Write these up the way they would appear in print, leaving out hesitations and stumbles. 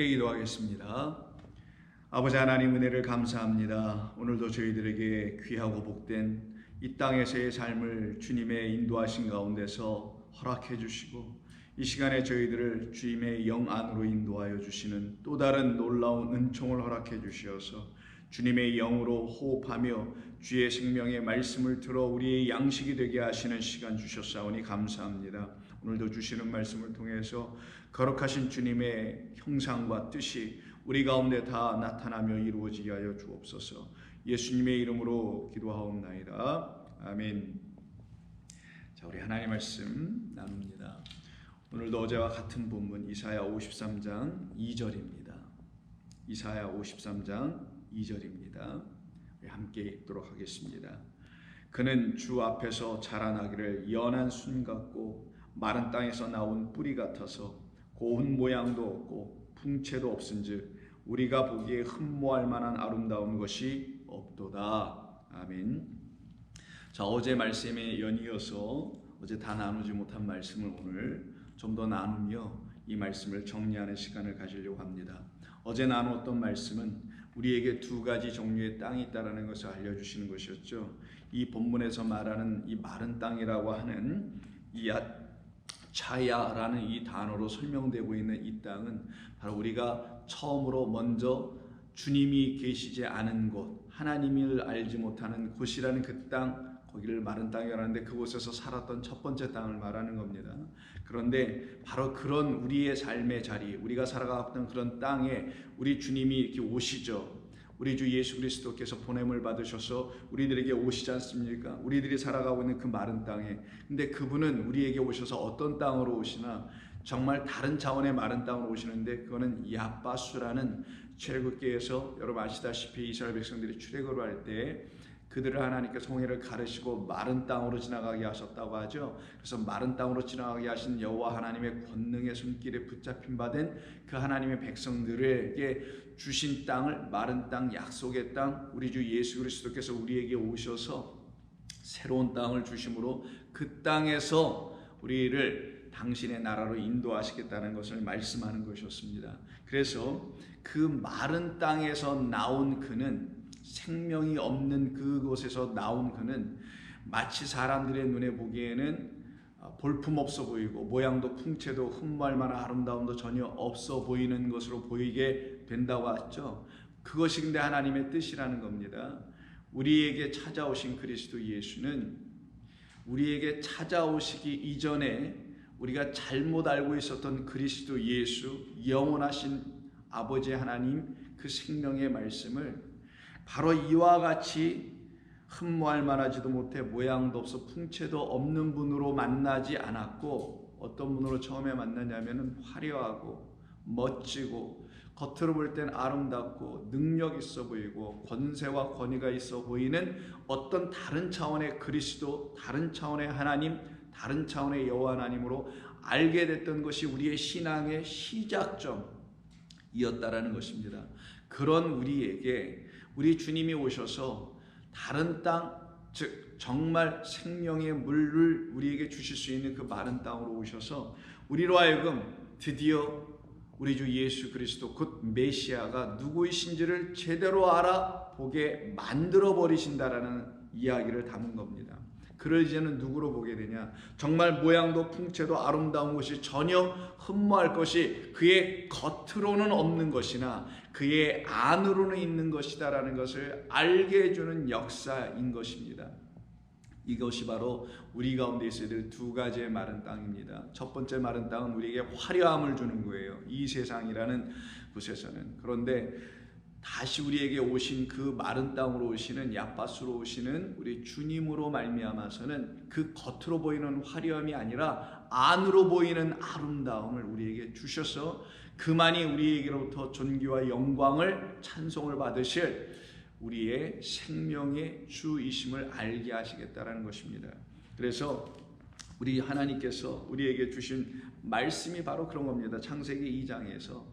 함께 기도하겠습니다. 아버지 하나님, 은혜를 감사합니다. 오늘도 저희들에게 귀하고 복된 이 땅에서의 삶을 주님의 인도하신 가운데서 허락해 주시고, 이 시간에 저희들을 주님의 영 안으로 인도하여 주시는 또 다른 놀라운 은총을 허락해 주시어서 주님의 영으로 호흡하며 주의 생명의 말씀을 들어 우리의 양식이 되게 하시는 시간 주셨사오니 감사합니다. 오늘도 주시는 말씀을 통해서 거룩하신 주님의 형상과 뜻이 우리 가운데 다 나타나며 이루어지게 하여 주옵소서. 예수님의 이름으로 기도하옵나이다. 아멘. 자, 우리 하나님의 말씀 나눕니다. 오늘도 어제와 같은 본문 이사야 53장 2절입니다. 이사야 53장 2절입니다. 우리 함께 읽도록 하겠습니다. 그는 주 앞에서 자라나기를 연한 순 같고 마른 땅에서 나온 뿌리 같아서 고운 모양도 없고 풍채도 없은즉 우리가 보기에 흠모할 만한 아름다운 것이 없도다. 아멘. 자, 어제 말씀에 연이어서 어제 다 나누지 못한 말씀을 오늘 좀 더 나누며 이 말씀을 정리하는 시간을 가지려고 합니다. 어제 나누었던 말씀은 우리에게 두 가지 종류의 땅이 있다는 것을 알려주시는 것이었죠. 이 본문에서 말하는 이 마른 땅이라고 하는 이 차야라는 이 단어로 설명되고 있는 이 땅은 바로 우리가 처음으로 먼저 주님이 계시지 않은 곳, 하나님을 알지 못하는 곳이라는 그 땅, 거기를 마른 땅이라고 하는데 그곳에서 살았던 첫 번째 땅을 말하는 겁니다. 그런데 바로 그런 우리의 삶의 자리, 우리가 살아갔던 그런 땅에 우리 주님이 이렇게 오시죠. 우리 주 예수 그리스도께서 보냄을 받으셔서 우리들에게 오시지 않습니까? 우리들이 살아가고 있는 그 마른 땅에. 근데 그분은 우리에게 오셔서 어떤 땅으로 오시나? 정말 다른 차원의 마른 땅으로 오시는데 그거는 야바수라는 출애굽기에서 여러분 아시다시피 이스라엘 백성들이 출애굽을 할 때 그들을 하나님께서 홍해를 가르시고 마른 땅으로 지나가게 하셨다고 하죠. 그래서 마른 땅으로 지나가게 하신 여호와 하나님의 권능의 손길에 붙잡힌 바 된 그 하나님의 백성들에게 주신 땅을 마른 땅, 약속의 땅, 우리 주 예수 그리스도께서 우리에게 오셔서 새로운 땅을 주심으로 그 땅에서 우리를 당신의 나라로 인도하시겠다는 것을 말씀하는 것이었습니다. 그래서 그 마른 땅에서 나온 그는, 생명이 없는 그곳에서 나온 그는 마치 사람들의 눈에 보기에는 볼품없어 보이고 모양도 풍채도 흠모할 만한 아름다움도 전혀 없어 보이는 것으로 보이게 된다고 했죠. 그것이 근데 하나님의 뜻이라는 겁니다. 우리에게 찾아오신 그리스도 예수는 우리에게 찾아오시기 이전에 우리가 잘못 알고 있었던 그리스도 예수, 영원하신 아버지 하나님 그 생명의 말씀을 바로 이와 같이 흠모할 만하지도 못해 모양도 없어 풍채도 없는 분으로 만나지 않았고, 어떤 분으로 처음에 만나냐면 화려하고 멋지고 겉으로 볼 땐 아름답고 능력 있어 보이고 권세와 권위가 있어 보이는 어떤 다른 차원의 그리스도, 다른 차원의 하나님, 다른 차원의 여호와 하나님으로 알게 됐던 것이 우리의 신앙의 시작점이었다라는 것입니다. 그런 우리에게 우리 주님이 오셔서 다른 땅, 즉 정말 생명의 물을 우리에게 주실 수 있는 그 마른 땅으로 오셔서 우리로 하여금 드디어 우리 주 예수 그리스도 곧 메시아가 누구이신지를 제대로 알아보게 만들어 버리신다라는 이야기를 담은 겁니다. 그를 이제는 누구로 보게 되냐? 정말 모양도 풍채도 아름다운 것이 전혀 흠모할 것이 그의 겉으로는 없는 것이나 그의 안으로는 있는 것이다라는 것을 알게 해주는 역사인 것입니다. 이것이 바로 우리 가운데 있어야 될 두 가지의 마른 땅입니다. 첫 번째 마른 땅은 우리에게 화려함을 주는 거예요. 이 세상이라는 곳에서는. 그런데 다시 우리에게 오신 그 마른 땅으로 오시는 야바수로 오시는 우리 주님으로 말미암아서는 그 겉으로 보이는 화려함이 아니라 안으로 보이는 아름다움을 우리에게 주셔서 그만이 우리에게로부터 존귀와 영광을 찬송을 받으실 우리의 생명의 주이심을 알게 하시겠다라는 것입니다. 그래서 우리 하나님께서 우리에게 주신 말씀이 바로 그런 겁니다. 창세기 2장에서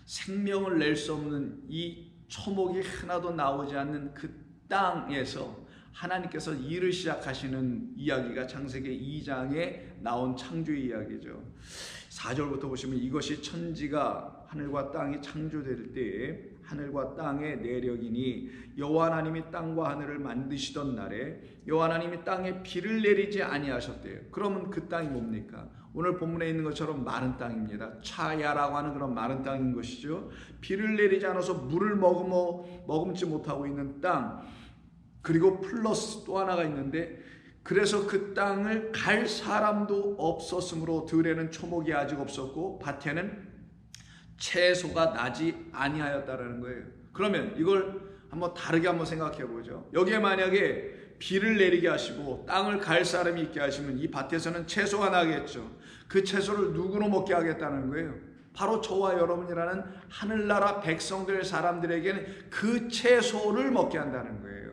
생명을 낼 수 없는 이 초목이 하나도 나오지 않는 그 땅에서 하나님께서 일을 시작하시는 이야기가 창세기 2장에 나온 창조의 이야기죠. 4절부터 보시면 이것이 천지가 하늘과 땅이 창조될 때에 하늘과 땅의 내력이니 여호와 하나님이 땅과 하늘을 만드시던 날에 여호와 하나님이 땅에 비를 내리지 아니하셨대요. 그러면 그 땅이 뭡니까? 오늘 본문에 있는 것처럼 마른 땅입니다. 차야라고 하는 그런 마른 땅인 것이죠. 비를 내리지 않아서 물을 머금지 못하고 있는 땅, 그리고 플러스 또 하나가 있는데, 그래서 그 땅을 갈 사람도 없었으므로 들에는 초목이 아직 없었고 밭에는 채소가 나지 아니하였다라는 거예요. 그러면 이걸 한번 다르게 한번 생각해 보죠. 여기에 만약에 비를 내리게 하시고 땅을 갈 사람이 있게 하시면 이 밭에서는 채소가 나겠죠. 그 채소를 누구로 먹게 하겠다는 거예요? 바로 저와 여러분이라는 하늘나라 백성들 사람들에게는 그 채소를 먹게 한다는 거예요.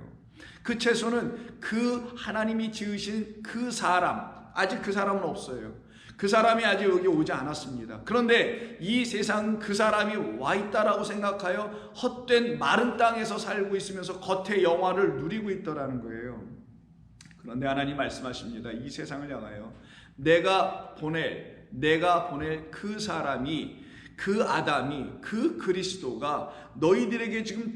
그 채소는 그 하나님이 지으신 그 사람, 아직 그 사람은 없어요. 그 사람이 아직 여기 오지 않았습니다. 그런데 이 세상 그 사람이 와 있다라고 생각하여 헛된 마른 땅에서 살고 있으면서 겉의 영화를 누리고 있더라는 거예요. 그런데 하나님 말씀하십니다. 이 세상을 향하여 내가 보낼 그 사람이, 그 아담이, 그 그리스도가 너희들에게 지금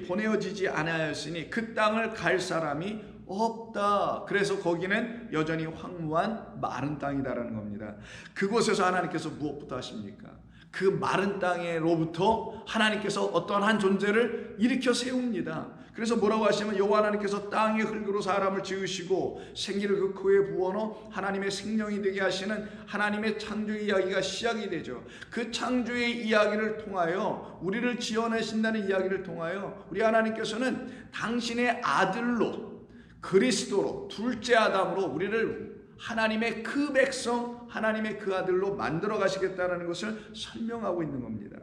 보내어지지 않았으니 그 땅을 갈 사람이 없다. 그래서 거기는 여전히 황무한 마른 땅이다라는 겁니다. 그곳에서 하나님께서 무엇부터 하십니까? 그 마른 땅으로부터 하나님께서 어떠한 한 존재를 일으켜 세웁니다. 그래서 뭐라고 하시면 여호와 하나님께서 땅의 흙으로 사람을 지으시고 생기를 그 코에 부어넣어 하나님의 생명이 되게 하시는 하나님의 창조의 이야기가 시작이 되죠. 그 창조의 이야기를 통하여 우리를 지어내신다는 이야기를 통하여 우리 하나님께서는 당신의 아들로, 그리스도로, 둘째 아담으로 우리를 하나님의 그 백성, 하나님의 그 아들로 만들어 가시겠다는 것을 설명하고 있는 겁니다.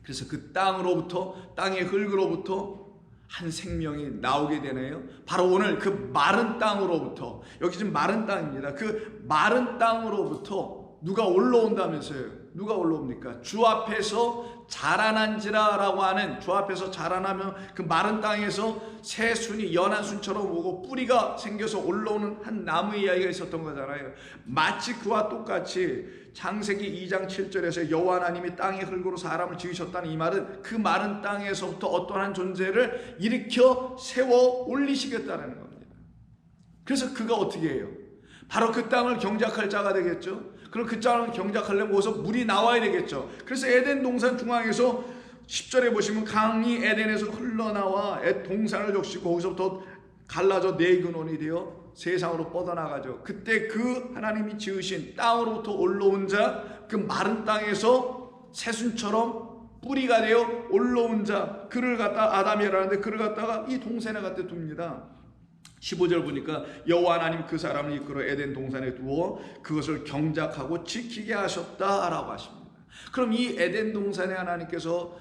그래서 그 땅으로부터, 땅의 흙으로부터 한 생명이 나오게 되네요. 바로 오늘 그 마른 땅으로부터, 여기 지금 마른 땅입니다. 그 마른 땅으로부터 누가 올라온다면서요? 누가 올라옵니까? 주 앞에서 자라난지라라고 하는, 주 앞에서 자라나면 그 마른 땅에서 새 순이 연한 순처럼 오고 뿌리가 생겨서 올라오는 한 나무의 이야기가 있었던 거잖아요. 마치 그와 똑같이 창세기 2장 7절에서 여호와 하나님이 땅의 흙으로 사람을 지으셨다는 이 말은 그 마른 땅에서부터 어떠한 한 존재를 일으켜 세워 올리시겠다는 겁니다. 그래서 그가 어떻게 해요? 바로 그 땅을 경작할 자가 되겠죠. 그럼 그 땅을 경작하려면 거기서 물이 나와야 되겠죠. 그래서 에덴 동산 중앙에서 10절에 보시면 강이 에덴에서 흘러나와 동산을 적시고 거기서부터 갈라져 네 근원이 되어 세상으로 뻗어나가죠. 그때 그 하나님이 지으신 땅으로부터 올라온 자, 그 마른 땅에서 새순처럼 뿌리가 되어 올라온 자, 그를 갖다 아담이라는데 그를 갖다가 이 동산에 갖다 둡니다. 15절 보니까 여호와 하나님 그 사람을 이끌어 에덴 동산에 두어 그것을 경작하고 지키게 하셨다라고 하십니다. 그럼 이 에덴 동산에 하나님께서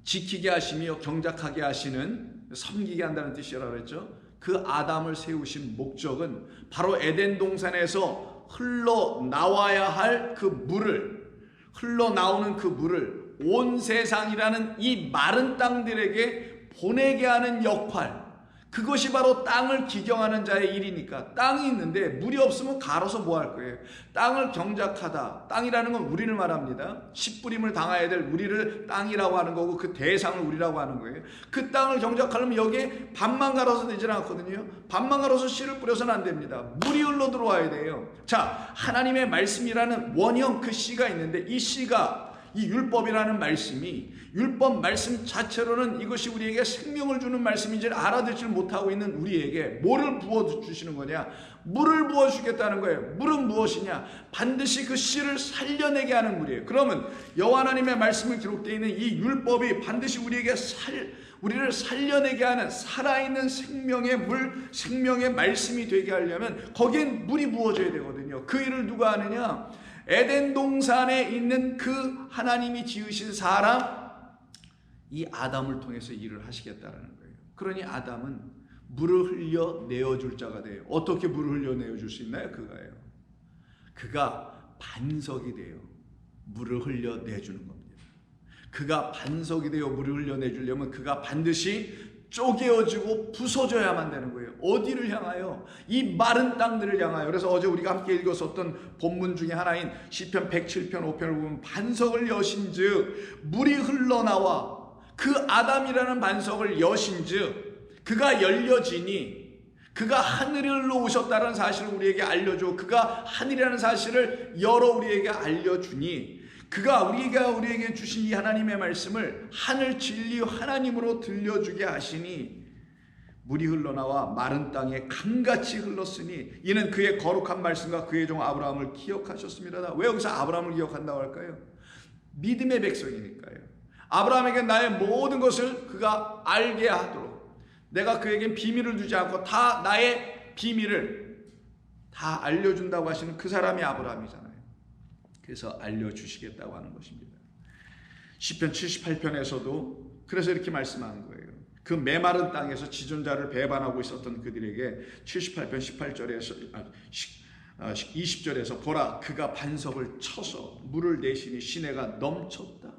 지키게 하시며 경작하게 하시는, 섬기게 한다는 뜻이라고 했죠. 그 아담을 세우신 목적은 바로 에덴 동산에서 흘러나와야 할 그 물을, 흘러나오는 그 물을 온 세상이라는 이 마른 땅들에게 보내게 하는 역할, 그것이 바로 땅을 기경하는 자의 일이니까. 땅이 있는데 물이 없으면 갈아서 뭐 할 거예요? 땅을 경작하다. 땅이라는 건 우리를 말합니다. 씨뿌림을 당해야 될 우리를 땅이라고 하는 거고 그 대상을 우리라고 하는 거예요. 그 땅을 경작하려면 여기에 밭만 갈아서 되지는 않거든요. 밭만 갈아서 씨를 뿌려서는 안 됩니다. 물이 흘러 들어와야 돼요. 자, 하나님의 말씀이라는 원형 그 씨가 있는데 이 씨가, 이 율법이라는 말씀이, 율법 말씀 자체로는 이것이 우리에게 생명을 주는 말씀인지를 알아듣지 못하고 있는 우리에게 뭐를 부어주시는 거냐? 물을 부어주겠다는 거예요. 물은 무엇이냐? 반드시 그 씨를 살려내게 하는 물이에요. 그러면 여호와 하나님의 말씀이 기록되어 있는 이 율법이 반드시 우리를 살려내게 하는 살아있는 생명의 물, 생명의 말씀이 되게 하려면 거기엔 물이 부어져야 되거든요. 그 일을 누가 하느냐? 에덴 동산에 있는 그 하나님이 지으신 사람, 이 아담을 통해서 일을 하시겠다라는 거예요. 그러니 아담은 물을 흘려 내어줄 자가 돼요. 어떻게 물을 흘려 내어줄 수 있나요? 그거예요. 그가 반석이 되어 물을 흘려 내주는 겁니다. 그가 반석이 되어 물을 흘려 내주려면 그가 반드시 쪼개어지고 부서져야만 되는 거예요. 어디를 향하여? 이 마른 땅들을 향하여. 그래서 어제 우리가 함께 읽었었던 본문 중에 하나인 시편 107편 5편을 보면 반석을 여신즉 물이 흘러나와 그 아담이라는 반석을 여신즉 그가 열려지니 그가 하늘로 오셨다는 사실을 우리에게 알려줘. 그가 하늘이라는 사실을 열어 우리에게 알려주니 그가 우리에게 주신 이 하나님의 말씀을 하늘 진리 하나님으로 들려주게 하시니 물이 흘러나와 마른 땅에 강같이 흘렀으니 이는 그의 거룩한 말씀과 그의 종 아브라함을 기억하셨습니다. 왜 여기서 아브라함을 기억한다고 할까요? 믿음의 백성이니까요. 아브라함에게 나의 모든 것을 그가 알게 하도록 내가 그에게 비밀을 두지 않고 다 나의 비밀을 다 알려준다고 하시는 그 사람이 아브라함이잖아요. 그래서 알려주시겠다고 하는 것입니다. 시편 78편에서도 그래서 이렇게 말씀하는 거예요. 그 메마른 땅에서 지존자를 배반하고 있었던 그들에게 78편 20절에서 보라 그가 반석을 쳐서 물을 내시니 시내가 넘쳤다.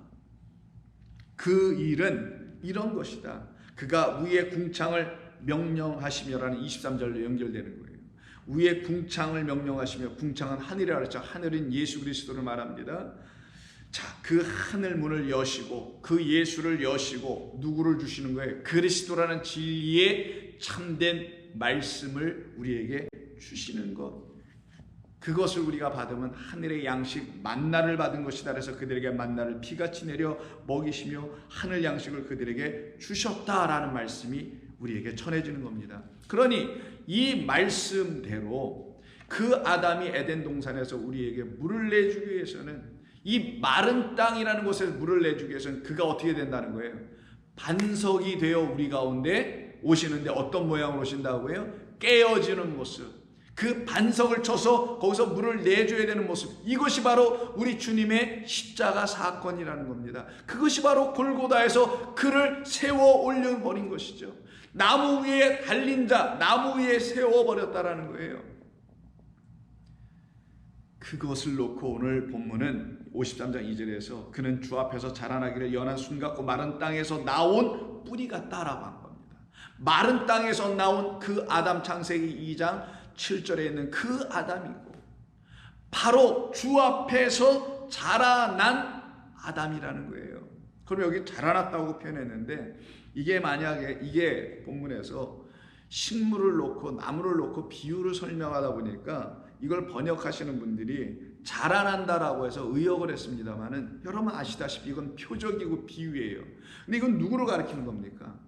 그 일은 이런 것이다. 그가 위의 궁창을 명령하시며라는 23절로 연결되는 거예요. 위에 궁창을 명령하시며 궁창은 하늘이라 그랬죠. 하늘은 예수 그리스도를 말합니다. 자, 그 하늘 문을 여시고 그 예수를 여시고 누구를 주시는 거예요? 그리스도라는 진리의 참된 말씀을 우리에게 주시는 것. 그것을 우리가 받으면 하늘의 양식 만나를 받은 것이다. 그래서 그들에게 만나를 비같이 내려 먹이시며 하늘 양식을 그들에게 주셨다라는 말씀이 우리에게 전해지는 겁니다. 그러니 이 말씀대로 그 아담이 에덴 동산에서 우리에게 물을 내주기 위해서는 이 마른 땅이라는 곳에 물을 내주기 위해서는 그가 어떻게 된다는 거예요? 반석이 되어 우리 가운데 오시는데 어떤 모양으로 오신다고 해요? 깨어지는 모습. 그 반석을 쳐서 거기서 물을 내줘야 되는 모습. 이것이 바로 우리 주님의 십자가 사건이라는 겁니다. 그것이 바로 골고다에서 그를 세워 올려버린 것이죠. 나무 위에 달린 자, 나무 위에 세워버렸다라는 거예요. 그것을 놓고 오늘 본문은 53장 2절에서 그는 주 앞에서 자라나기를 연한 순 같고 마른 땅에서 나온 뿌리 같다라고 한 겁니다. 마른 땅에서 나온 그 아담 창세기 2장 7절에 있는 그 아담이고 바로 주 앞에서 자라난 아담이라는 거예요. 그럼 여기 자라났다고 표현했는데 이게 만약에 이게 본문에서 식물을 놓고 나무를 놓고 비유를 설명하다 보니까 이걸 번역하시는 분들이 자라난다라고 해서 의역을 했습니다만은 여러분 아시다시피 이건 표적이고 비유예요. 근데 이건 누구를 가리키는 겁니까?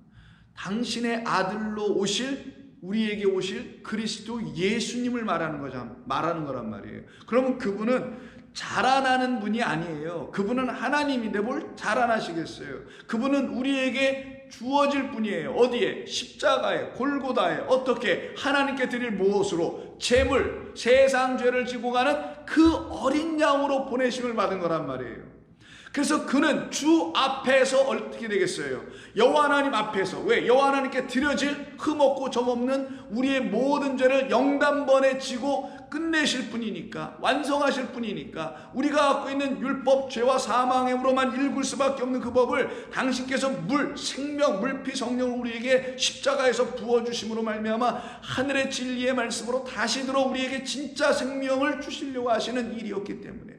당신의 아들로 오실 우리에게 오실 그리스도 예수님을 말하는 거란 말이에요. 그러면 그분은 자라나는 분이 아니에요. 그분은 하나님인데 뭘 자라나시겠어요? 그분은 우리에게 주어질 분이에요. 어디에? 십자가에, 골고다에. 어떻게? 하나님께 드릴 무엇으로? 제물, 세상 죄를 지고 가는 그 어린 양으로 보내심을 받은 거란 말이에요. 그래서 그는 주 앞에서 어떻게 되겠어요? 여호와 하나님 앞에서. 왜? 여호와 하나님께 드려질 흠없고 점없는 우리의 모든 죄를 영단번에 지고 끝내실 분이니까, 완성하실 분이니까 우리가 갖고 있는 율법, 죄와 사망으로만 읽을 수밖에 없는 그 법을 당신께서 생명, 물피 성령을 우리에게 십자가에서 부어주심으로 말미암아 하늘의 진리의 말씀으로 다시 들어 우리에게 진짜 생명을 주시려고 하시는 일이었기 때문에,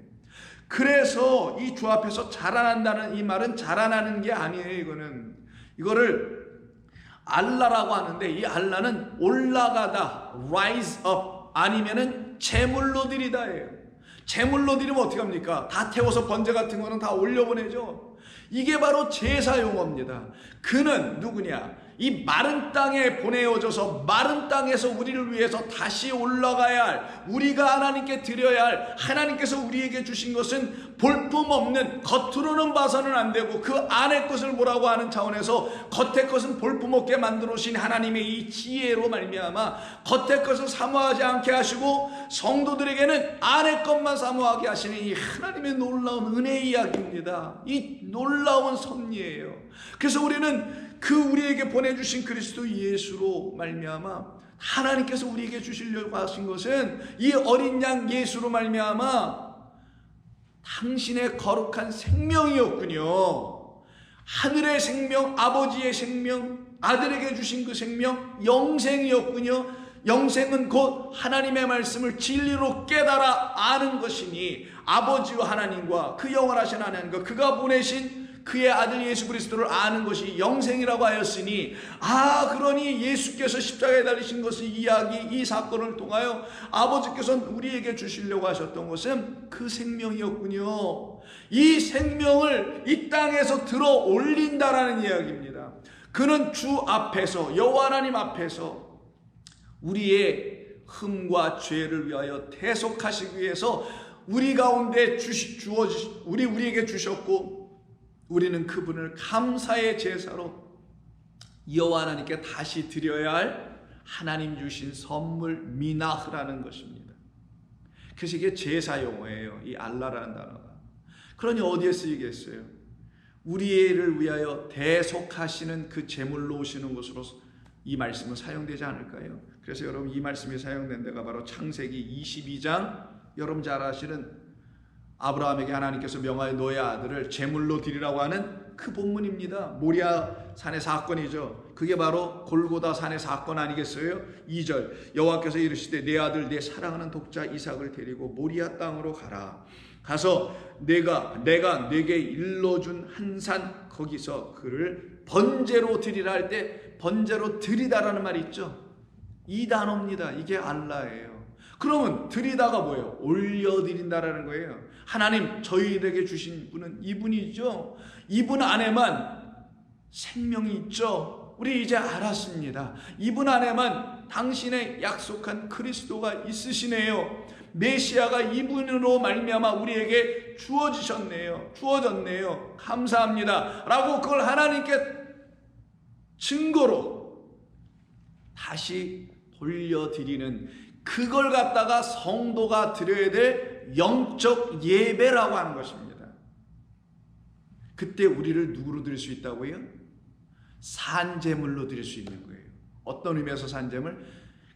그래서 이 주 앞에서 자라난다는 이 말은 자라나는 게 아니에요. 이거를 알라라고 하는데 이 알라는 올라가다, rise up, 아니면은 제물로 드리다예요. 제물로 드리면 어떻게 합니까? 다 태워서 번제 같은 거는 다 올려보내죠. 이게 바로 제사 용어입니다. 그는 누구냐? 이 마른 땅에 보내어져서 마른 땅에서 우리를 위해서 다시 올라가야 할, 우리가 하나님께 드려야 할, 하나님께서 우리에게 주신 것은 볼품없는, 겉으로는 봐서는 안 되고 그 안의 것을 보라고 하는 차원에서 겉의 것은 볼품없게 만들어 오신 하나님의 이 지혜로 말미암아 겉의 것을 사모하지 않게 하시고 성도들에게는 안의 것만 사모하게 하시는 이 하나님의 놀라운 은혜의 이야기입니다. 이 놀라운 섭리예요. 그래서 우리는 그 우리에게 보내주신 그리스도 예수로 말미암아 하나님께서 우리에게 주시려고 하신 것은 이 어린 양 예수로 말미암아 당신의 거룩한 생명이었군요. 하늘의 생명, 아버지의 생명, 아들에게 주신 그 생명 영생이었군요. 영생은 곧 하나님의 말씀을 진리로 깨달아 아는 것이니 아버지와 하나님과 그 영원하신 하나님과 그가 보내신 그의 아들 예수 그리스도를 아는 것이 영생이라고 하였으니, 그러니 예수께서 십자가에 달리신 것을 이 사건을 통하여 아버지께서는 우리에게 주시려고 하셨던 것은 그 생명이었군요. 이 생명을 이 땅에서 들어 올린다라는 이야기입니다. 그는 주 앞에서, 여호와 하나님 앞에서 우리의 흠과 죄를 위하여 대속하시기 위해서 우리 가운데 우리에게 주셨고, 우리는 그분을 감사의 제사로 여호와 하나님께 다시 드려야 할 하나님 주신 선물 미나흐라는 것입니다. 그래서 이게 제사 용어예요. 이 알라라는 단어가. 그러니 어디에 쓰이겠어요? 우리를 위하여 대속하시는 그 제물로 오시는 것으로 이 말씀은 사용되지 않을까요? 그래서 여러분, 이 말씀이 사용된 데가 바로 창세기 22장, 여러분 잘 아시는 아브라함에게 하나님께서 명하여 너의 아들을 제물로 드리라고 하는 그 본문입니다. 모리아 산의 사건이죠. 그게 바로 골고다 산의 사건 아니겠어요? 2절, 여호와께서 이르시되 내 아들 내 사랑하는 독자 이삭을 데리고 모리아 땅으로 가라. 가서 내가 네게 일러준 한 산 거기서 그를 번제로 드리라 할 때 번제로 드리다라는 말이 있죠. 이 단어입니다. 이게 알라예요. 그러면 드리다가 뭐예요? 올려드린다라는 거예요. 하나님 저희에게 주신 분은 이분이죠. 이분 안에만 생명이 있죠. 우리 이제 알았습니다. 이분 안에만 당신의 약속한 그리스도가 있으시네요. 메시아가 이분으로 말미암아 우리에게 주어졌네요. 감사합니다 라고 그걸 하나님께 증거로 다시 돌려드리는, 그걸 갖다가 성도가 드려야 될 영적 예배라고 하는 것입니다. 그때 우리를 누구로 드릴 수 있다고요? 산제물로 드릴 수 있는 거예요. 어떤 의미에서 산제물?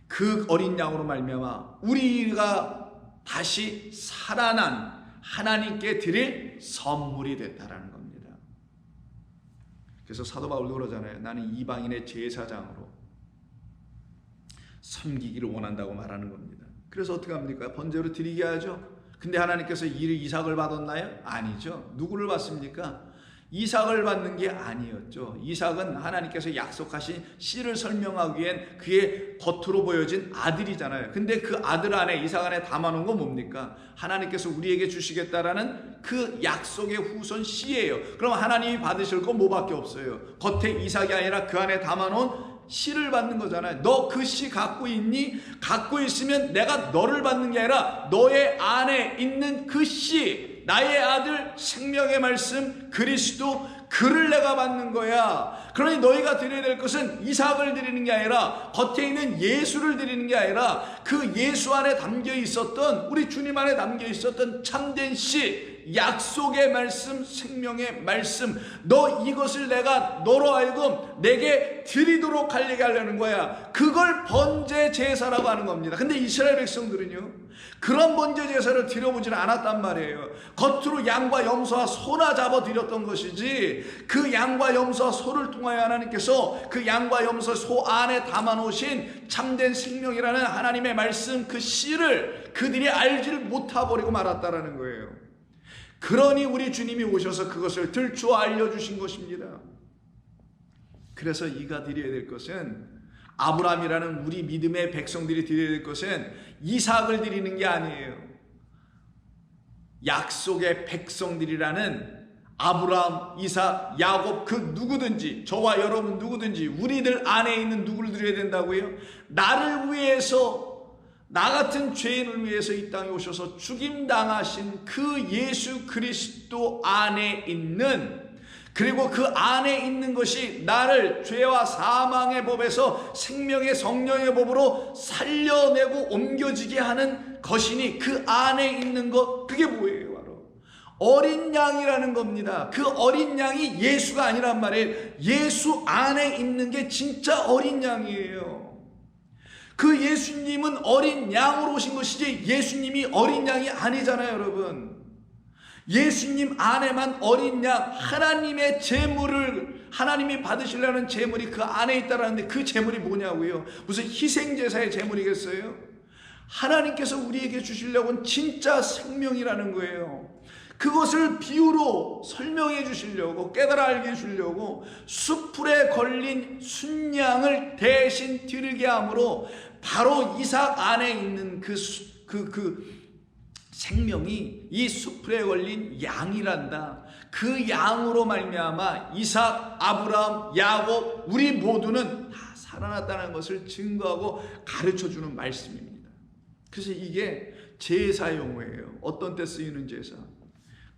그 어린 양으로 말미암아 우리가 다시 살아난 하나님께 드릴 선물이 됐다라는 겁니다. 그래서 사도 바울도 그러잖아요. 나는 이방인의 제사장으로 섬기기를 원한다고 말하는 겁니다. 그래서 어떻게 합니까? 번제로 드리게 하죠. 근데 하나님께서 이삭을 받았나요? 아니죠. 누구를 받습니까? 이삭을 받는 게 아니었죠. 이삭은 하나님께서 약속하신 씨를 설명하기 위한 그의 겉으로 보여진 아들이잖아요. 근데 그 아들 안에, 이삭 안에 담아놓은 건 뭡니까? 하나님께서 우리에게 주시겠다라는 그 약속의 후손 씨예요. 그럼 하나님이 받으실 건 뭐밖에 없어요? 겉에 이삭이 아니라 그 안에 담아놓은 씨를 받는 거잖아요. 너 그 씨 갖고 있니? 갖고 있으면 내가 너를 받는 게 아니라 너의 안에 있는 그 씨, 나의 아들 생명의 말씀 그리스도, 그를 내가 받는 거야. 그러니 너희가 드려야 될 것은 이삭을 드리는 게 아니라 겉에 있는 예수를 드리는 게 아니라 그 예수 안에 담겨 있었던, 우리 주님 안에 담겨 있었던 참된 씨, 약속의 말씀, 생명의 말씀, 너 이것을 내가 너로 하여금 내게 드리도록 하려는 거야. 그걸 번제 제사라고 하는 겁니다. 근데 이스라엘 백성들은요, 그런 번제 제사를 드려보지는 않았단 말이에요. 겉으로 양과 염소와 소나 잡아 드렸던 것이지, 그 양과 염소와 소를 통하여 하나님께서 그 양과 염소 소 안에 담아 놓으신 참된 생명이라는 하나님의 말씀, 그 씨를 그들이 알지를 못해버리고 말았다라는 거예요. 그러니 우리 주님이 오셔서 그것을 들추어 알려주신 것입니다. 그래서 이가 드려야 될 것은, 아브라함이라는 우리 믿음의 백성들이 드려야 될 것은 이삭을 드리는 게 아니에요. 약속의 백성들이라는 아브라함, 이삭, 야곱, 그 누구든지, 저와 여러분 누구든지 우리들 안에 있는 누구를 드려야 된다고요? 나를 위해서, 나 같은 죄인을 위해서 이 땅에 오셔서 죽임당하신 그 예수 그리스도 안에 있는, 그리고 그 안에 있는 것이 나를 죄와 사망의 법에서 생명의 성령의 법으로 살려내고 옮겨지게 하는 것이니, 그 안에 있는 것, 그게 뭐예요? 바로 어린 양이라는 겁니다. 그 어린 양이 예수가 아니란 말이에요. 예수 안에 있는 게 진짜 어린 양이에요. 그 예수님은 어린 양으로 오신 것이지 예수님이 어린 양이 아니잖아요, 여러분. 예수님 안에만 어린 양, 하나님의 제물을 하나님이 받으시려는 제물이 그 안에 있다라는데 그 제물이 뭐냐고요? 무슨 희생제사의 제물이겠어요? 하나님께서 우리에게 주시려고는 진짜 생명이라는 거예요. 그것을 비유로 설명해 주시려고, 깨달아 알게 해주려고 숯불에 걸린 순양을 대신 드리게 함으로 바로 이삭 안에 있는 그 생명이 이 숯불에 걸린 양이란다. 그 양으로 말미암아 이삭, 아브라함, 야곱 우리 모두는 다 살아났다는 것을 증거하고 가르쳐주는 말씀입니다. 그래서 이게 제사 용어예요. 어떤 때 쓰이는 제사?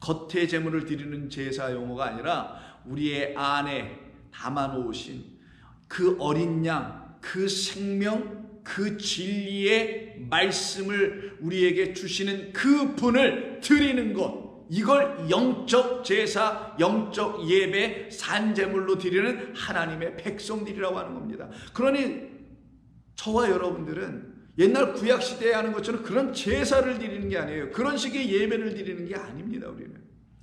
겉에 제물을 드리는 제사 용어가 아니라 우리의 안에 담아놓으신 그 어린 양, 그 생명, 그 진리의 말씀을 우리에게 주시는 그 분을 드리는 것, 이걸 영적 제사, 영적 예배, 산제물로 드리는 하나님의 백성들이라고 하는 겁니다. 그러니 저와 여러분들은 옛날 구약시대에 하는 것처럼 그런 제사를 드리는 게 아니에요. 그런 식의 예배를 드리는 게 아닙니다.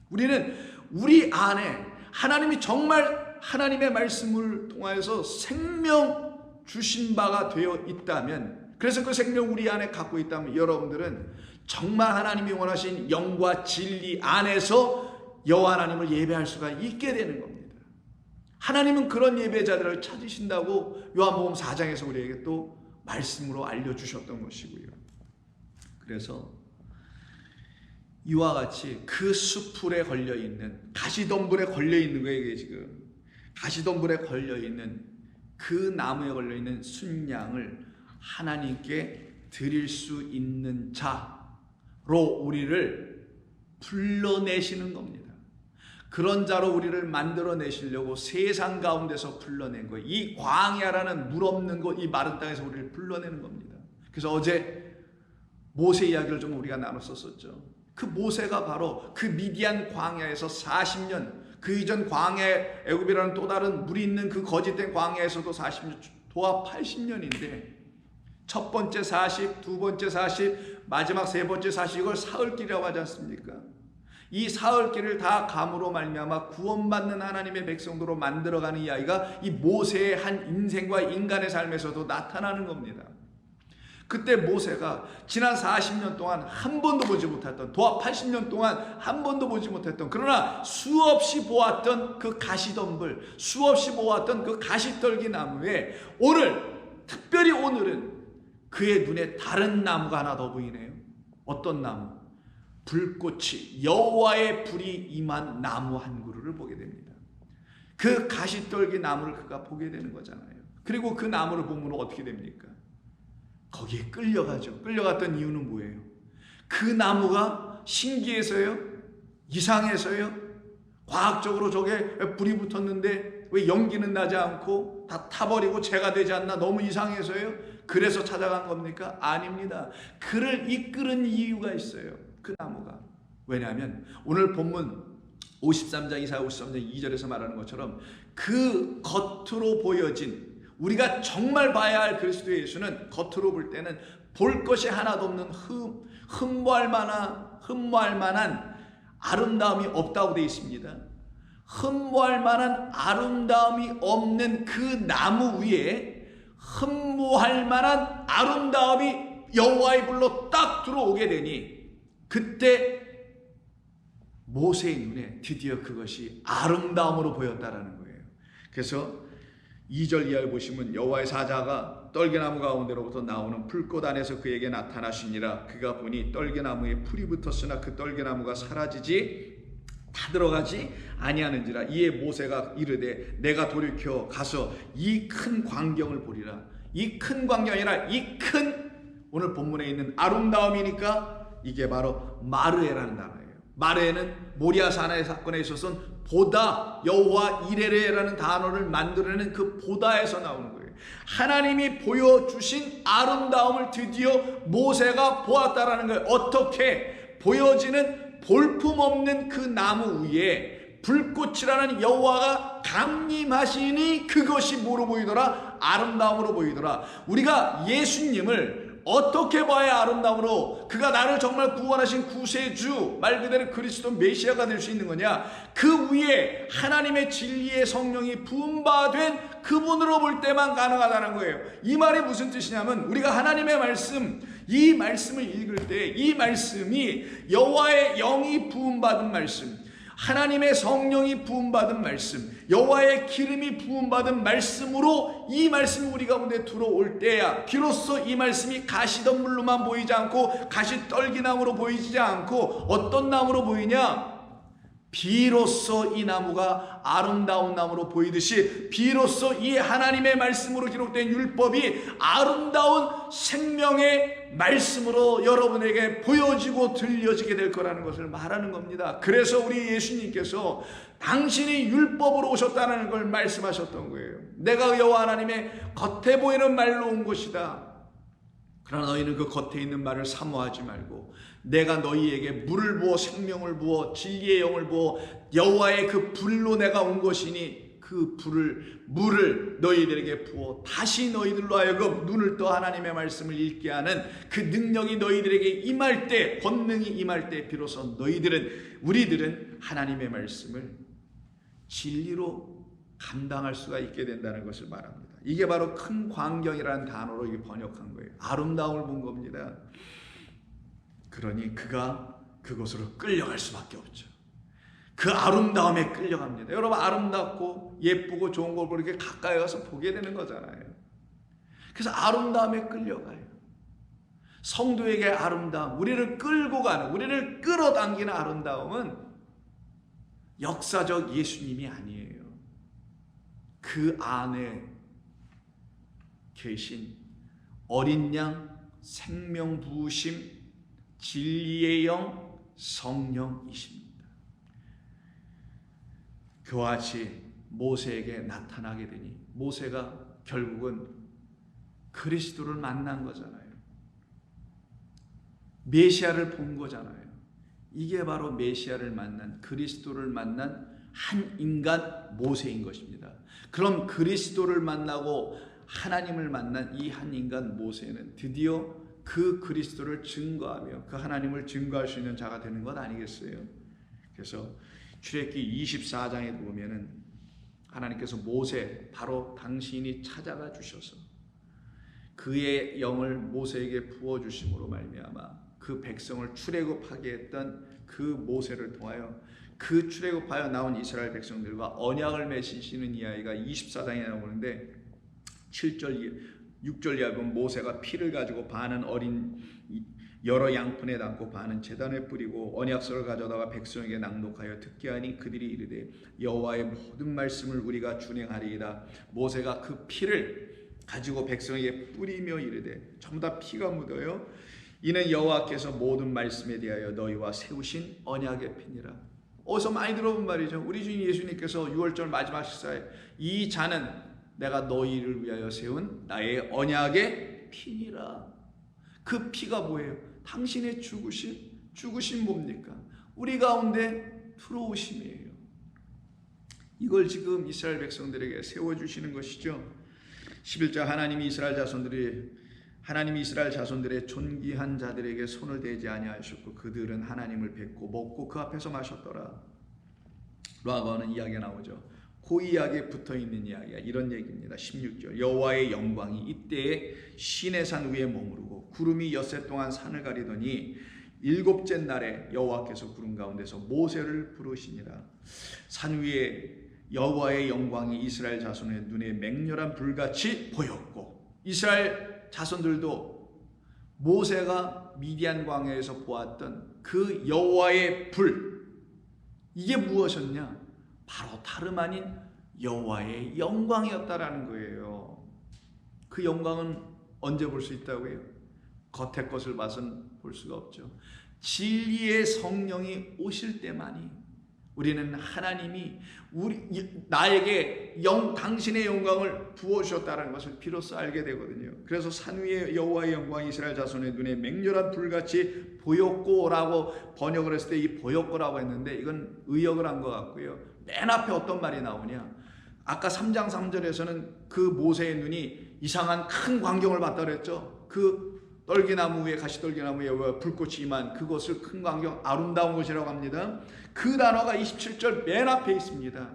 우리는 우리 안에 하나님이 정말 하나님의 말씀을 통하여서 생명 주신 바가 되어 있다면, 그래서 그 생명 우리 안에 갖고 있다면 여러분들은 정말 하나님이 원하신 영과 진리 안에서 여호와 하나님을 예배할 수가 있게 되는 겁니다. 하나님은 그런 예배자들을 찾으신다고 요한복음 4장에서 우리에게 또 말씀으로 알려주셨던 것이고요. 그래서 이와 같이 그 숯불에 걸려있는, 가시덤불에 걸려있는 거예요. 이게 지금 가시덤불에 걸려있는 그 나무에 걸려있는 순양을 하나님께 드릴 수 있는 자로 우리를 불러내시는 겁니다. 그런 자로 우리를 만들어내시려고 세상 가운데서 불러낸 거예요. 이 광야라는 물 없는 곳, 이 마른 땅에서 우리를 불러내는 겁니다. 그래서 어제 모세 이야기를 좀 우리가 나눴었죠. 그 모세가 바로 그 미디안 광야에서 40년, 그 이전 광야, 애굽이라는 또 다른 물이 있는 그 거짓된 광야에서도 40년, 도합 80년인데 첫 번째 40, 두 번째 40, 마지막 세 번째 40, 이걸 사흘길이라고 하지 않습니까? 이 사흘길을 다 감으로 말미암아 구원받는 하나님의 백성으로 만들어가는 이야기가 이 모세의 한 인생과 인간의 삶에서도 나타나는 겁니다. 그때 모세가 지난 40년 동안 한 번도 보지 못했던, 도합 80년 동안 한 번도 보지 못했던, 그러나 수없이 보았던 그 가시덤불, 수없이 보았던 그 가시떨기 나무에 특별히 오늘은 그의 눈에 다른 나무가 하나 더 보이네요. 어떤 나무? 불꽃이, 여호와의 불이 임한 나무 한 그루를 보게 됩니다. 그 가시떨기 나무를 그가 보게 되는 거잖아요. 그리고 그 나무를 보면 어떻게 됩니까? 거기에 끌려가죠. 끌려갔던 이유는 뭐예요? 그 나무가 신기해서요? 이상해서요? 과학적으로 저게 불이 붙었는데 왜 연기는 나지 않고 다 타버리고 재가 되지 않나? 너무 이상해서요? 그래서 찾아간 겁니까? 아닙니다. 그를 이끄는 이유가 있어요. 그 나무가. 왜냐하면 오늘 본문 53장, 이사야 53장 2절에서 말하는 것처럼 그 겉으로 보여진, 우리가 정말 봐야 할 그리스도 예수는 겉으로 볼 때는 볼 것이 하나도 없는 흠모할 만한 아름다움이 없다고 되어 있습니다. 흠모할 만한 아름다움이 없는 그 나무 위에 흠모할 만한 아름다움이 여호와의 불로 딱 들어오게 되니 그때 모세의 눈에 드디어 그것이 아름다움으로 보였다라는 거예요. 그래서 2절 이하를 보시면 여호와의 사자가 떨게나무 가운데로부터 나오는 불꽃 안에서 그에게 나타나시니라. 그가 보니 떨게나무에 풀이 붙었으나 그 떨게나무가 사라지지 타들어가지 아니하는지라. 이에 모세가 이르되 내가 돌이켜 가서 이 큰 광경을 보리라. 이 큰 광경이라, 이 큰, 오늘 본문에 있는 아름다움이니까 이게 바로 마르에라는 단어예요. 마르에는 모리아산의 사건에 있어서는 보다, 여호와 이레레라는 단어를 만들어내는 그 보다에서 나오는 거예요. 하나님이 보여주신 아름다움을 드디어 모세가 보았다라는 거예요. 어떻게? 보여지는 볼품없는 그 나무 위에 불꽃이라는 여호와가 강림하시니 그것이 뭐로 보이더라? 아름다움으로 보이더라. 우리가 예수님을 어떻게 봐야 아름다움으로 그가 나를 정말 구원하신 구세주, 말 그대로 그리스도 메시아가 될 수 있는 거냐? 그 위에 하나님의 진리의 성령이 부음받은 그분으로 볼 때만 가능하다는 거예요. 이 말이 무슨 뜻이냐면, 우리가 하나님의 말씀, 이 말씀을 읽을 때 이 말씀이 여호와의 영이 부음받은 말씀, 하나님의 성령이 부음받은 말씀, 여호와의 기름이 부음받은 말씀으로 이 말씀이 우리 가운데 들어올 때야 비로소 이 말씀이 가시덤불로만 보이지 않고 가시떨기나무로 보이지 않고 어떤 나무로 보이냐? 비로소 이 나무가 아름다운 나무로 보이듯이 비로소 이 하나님의 말씀으로 기록된 율법이 아름다운 생명의 말씀으로 여러분에게 보여지고 들려지게 될 거라는 것을 말하는 겁니다. 그래서 우리 예수님께서 당신이 율법으로 오셨다는 걸 말씀하셨던 거예요. 내가 여호와 하나님의 겉에 보이는 말로 온 것이다. 그러나 너희는 그 겉에 있는 말을 사모하지 말고 내가 너희에게 물을 부어 생명을 부어 진리의 영을 부어 여호와의 그 불로 내가 온 것이니 그 물을 너희들에게 부어 다시 너희들로 하여금 눈을 떠 하나님의 말씀을 읽게 하는 그 능력이 너희들에게 임할 때, 권능이 임할 때 비로소 우리들은 하나님의 말씀을 진리로 감당할 수가 있게 된다는 것을 말합니다. 이게 바로 큰 광경이라는 단어로 이게 번역한 거예요. 아름다움을 본 겁니다. 그러니 그가 그곳으로 끌려갈 수밖에 없죠. 그 아름다움에 끌려갑니다. 여러분, 아름답고 예쁘고 좋은 걸 그렇게 가까이 가서 보게 되는 거잖아요. 그래서 아름다움에 끌려가요. 성도에게 아름다움, 우리를 끌고 가는, 우리를 끌어당기는 아름다움은 역사적 예수님이 아니에요. 그 안에 계신 어린 양, 생명 부으심, 진리의 영, 성령이십니다. 그와 같이 모세에게 나타나게 되니 모세가 결국은 그리스도를 만난 거잖아요. 메시아를 본 거잖아요. 이게 바로 메시아를 만난, 그리스도를 만난 한 인간 모세인 것입니다. 그럼 그리스도를 만나고 하나님을 만난 이 한 인간 모세는 드디어 그 그리스도를 증거하며 그 하나님을 증거할 수 있는 자가 되는 것 아니겠어요? 그래서 출애굽기 24장에 보면은 하나님께서 모세, 바로 당신이 찾아가 주셔서 그의 영을 모세에게 부어 주심으로 말미암아 그 백성을 출애굽하게 했던 그 모세를 통하여 그 출애굽하여 나온 이스라엘 백성들과 언약을 맺으시는 이야기가 24장에 나오는데 7절 6절 이하에 보면 모세가 피를 가지고 반은 어린 여러 양푼에 담고 반은 제단에 뿌리고 언약서를 가져다가 백성에게 낭독하여 듣게 하니 그들이 이르되 여호와의 모든 말씀을 우리가 준행하리이다. 모세가 그 피를 가지고 백성에게 뿌리며 이르되 전부 다 피가 묻어요. 이는 여호와께서 모든 말씀에 대하여 너희와 세우신 언약의 피니라. 어디서 많이 들어본 말이죠. 우리 주님 예수님께서 6월절 마지막 식사에 이 잔은 내가 너희를 위하여 세운 나의 언약의 피니라. 그 피가 뭐예요? 당신의 죽으심 뭡니까? 우리 가운데 들어오심이에요. 이걸 지금 이스라엘 백성들에게 세워주시는 것이죠. 11절 하나님이 이스라엘 자손들의 존귀한 자들에게 손을 대지 아니하셨고 그들은 하나님을 뵙고 먹고 그 앞에서 마셨더라 라고 하는 이야기가 나오죠. 그 이야기에 붙어있는 이야기가 이런 얘기입니다. 16절 여호와의 영광이 이때에 시내산 위에 머무르고 구름이 엿새 동안 산을 가리더니 일곱째 날에 여호와께서 구름 가운데서 모세를 부르시니라. 산 위에 여호와의 영광이 이스라엘 자손의 눈에 맹렬한 불같이 보였고 이스라엘 자손들도 모세가 미디안 광야에서 보았던 그 여호와의 불, 이게 무엇이었냐? 바로 다름 아닌 여호와의 영광이었다라는 거예요. 그 영광은 언제 볼 수 있다고 해요? 겉의 것을 봐서는 볼 수가 없죠. 진리의 성령이 오실 때만이 우리는 하나님이 나에게 당신의 영광을 부어주셨다는 것을 비로소 알게 되거든요. 그래서 산 위에 여호와의 영광이 이스라엘 자손의 눈에 맹렬한 불같이 보였고라고 번역을 했을 때 이 보였고라고 했는데 이건 의역을 한 것 같고요. 맨 앞에 어떤 말이 나오냐? 아까 3장 3절에서는 그 모세의 눈이 이상한 큰 광경을 봤다 그랬죠. 그 떨기나무 위에 가시떨기나무 위에 불꽃이 임한 그것을 큰 광경 아름다운 것이라고 합니다. 그 단어가 27절 맨 앞에 있습니다.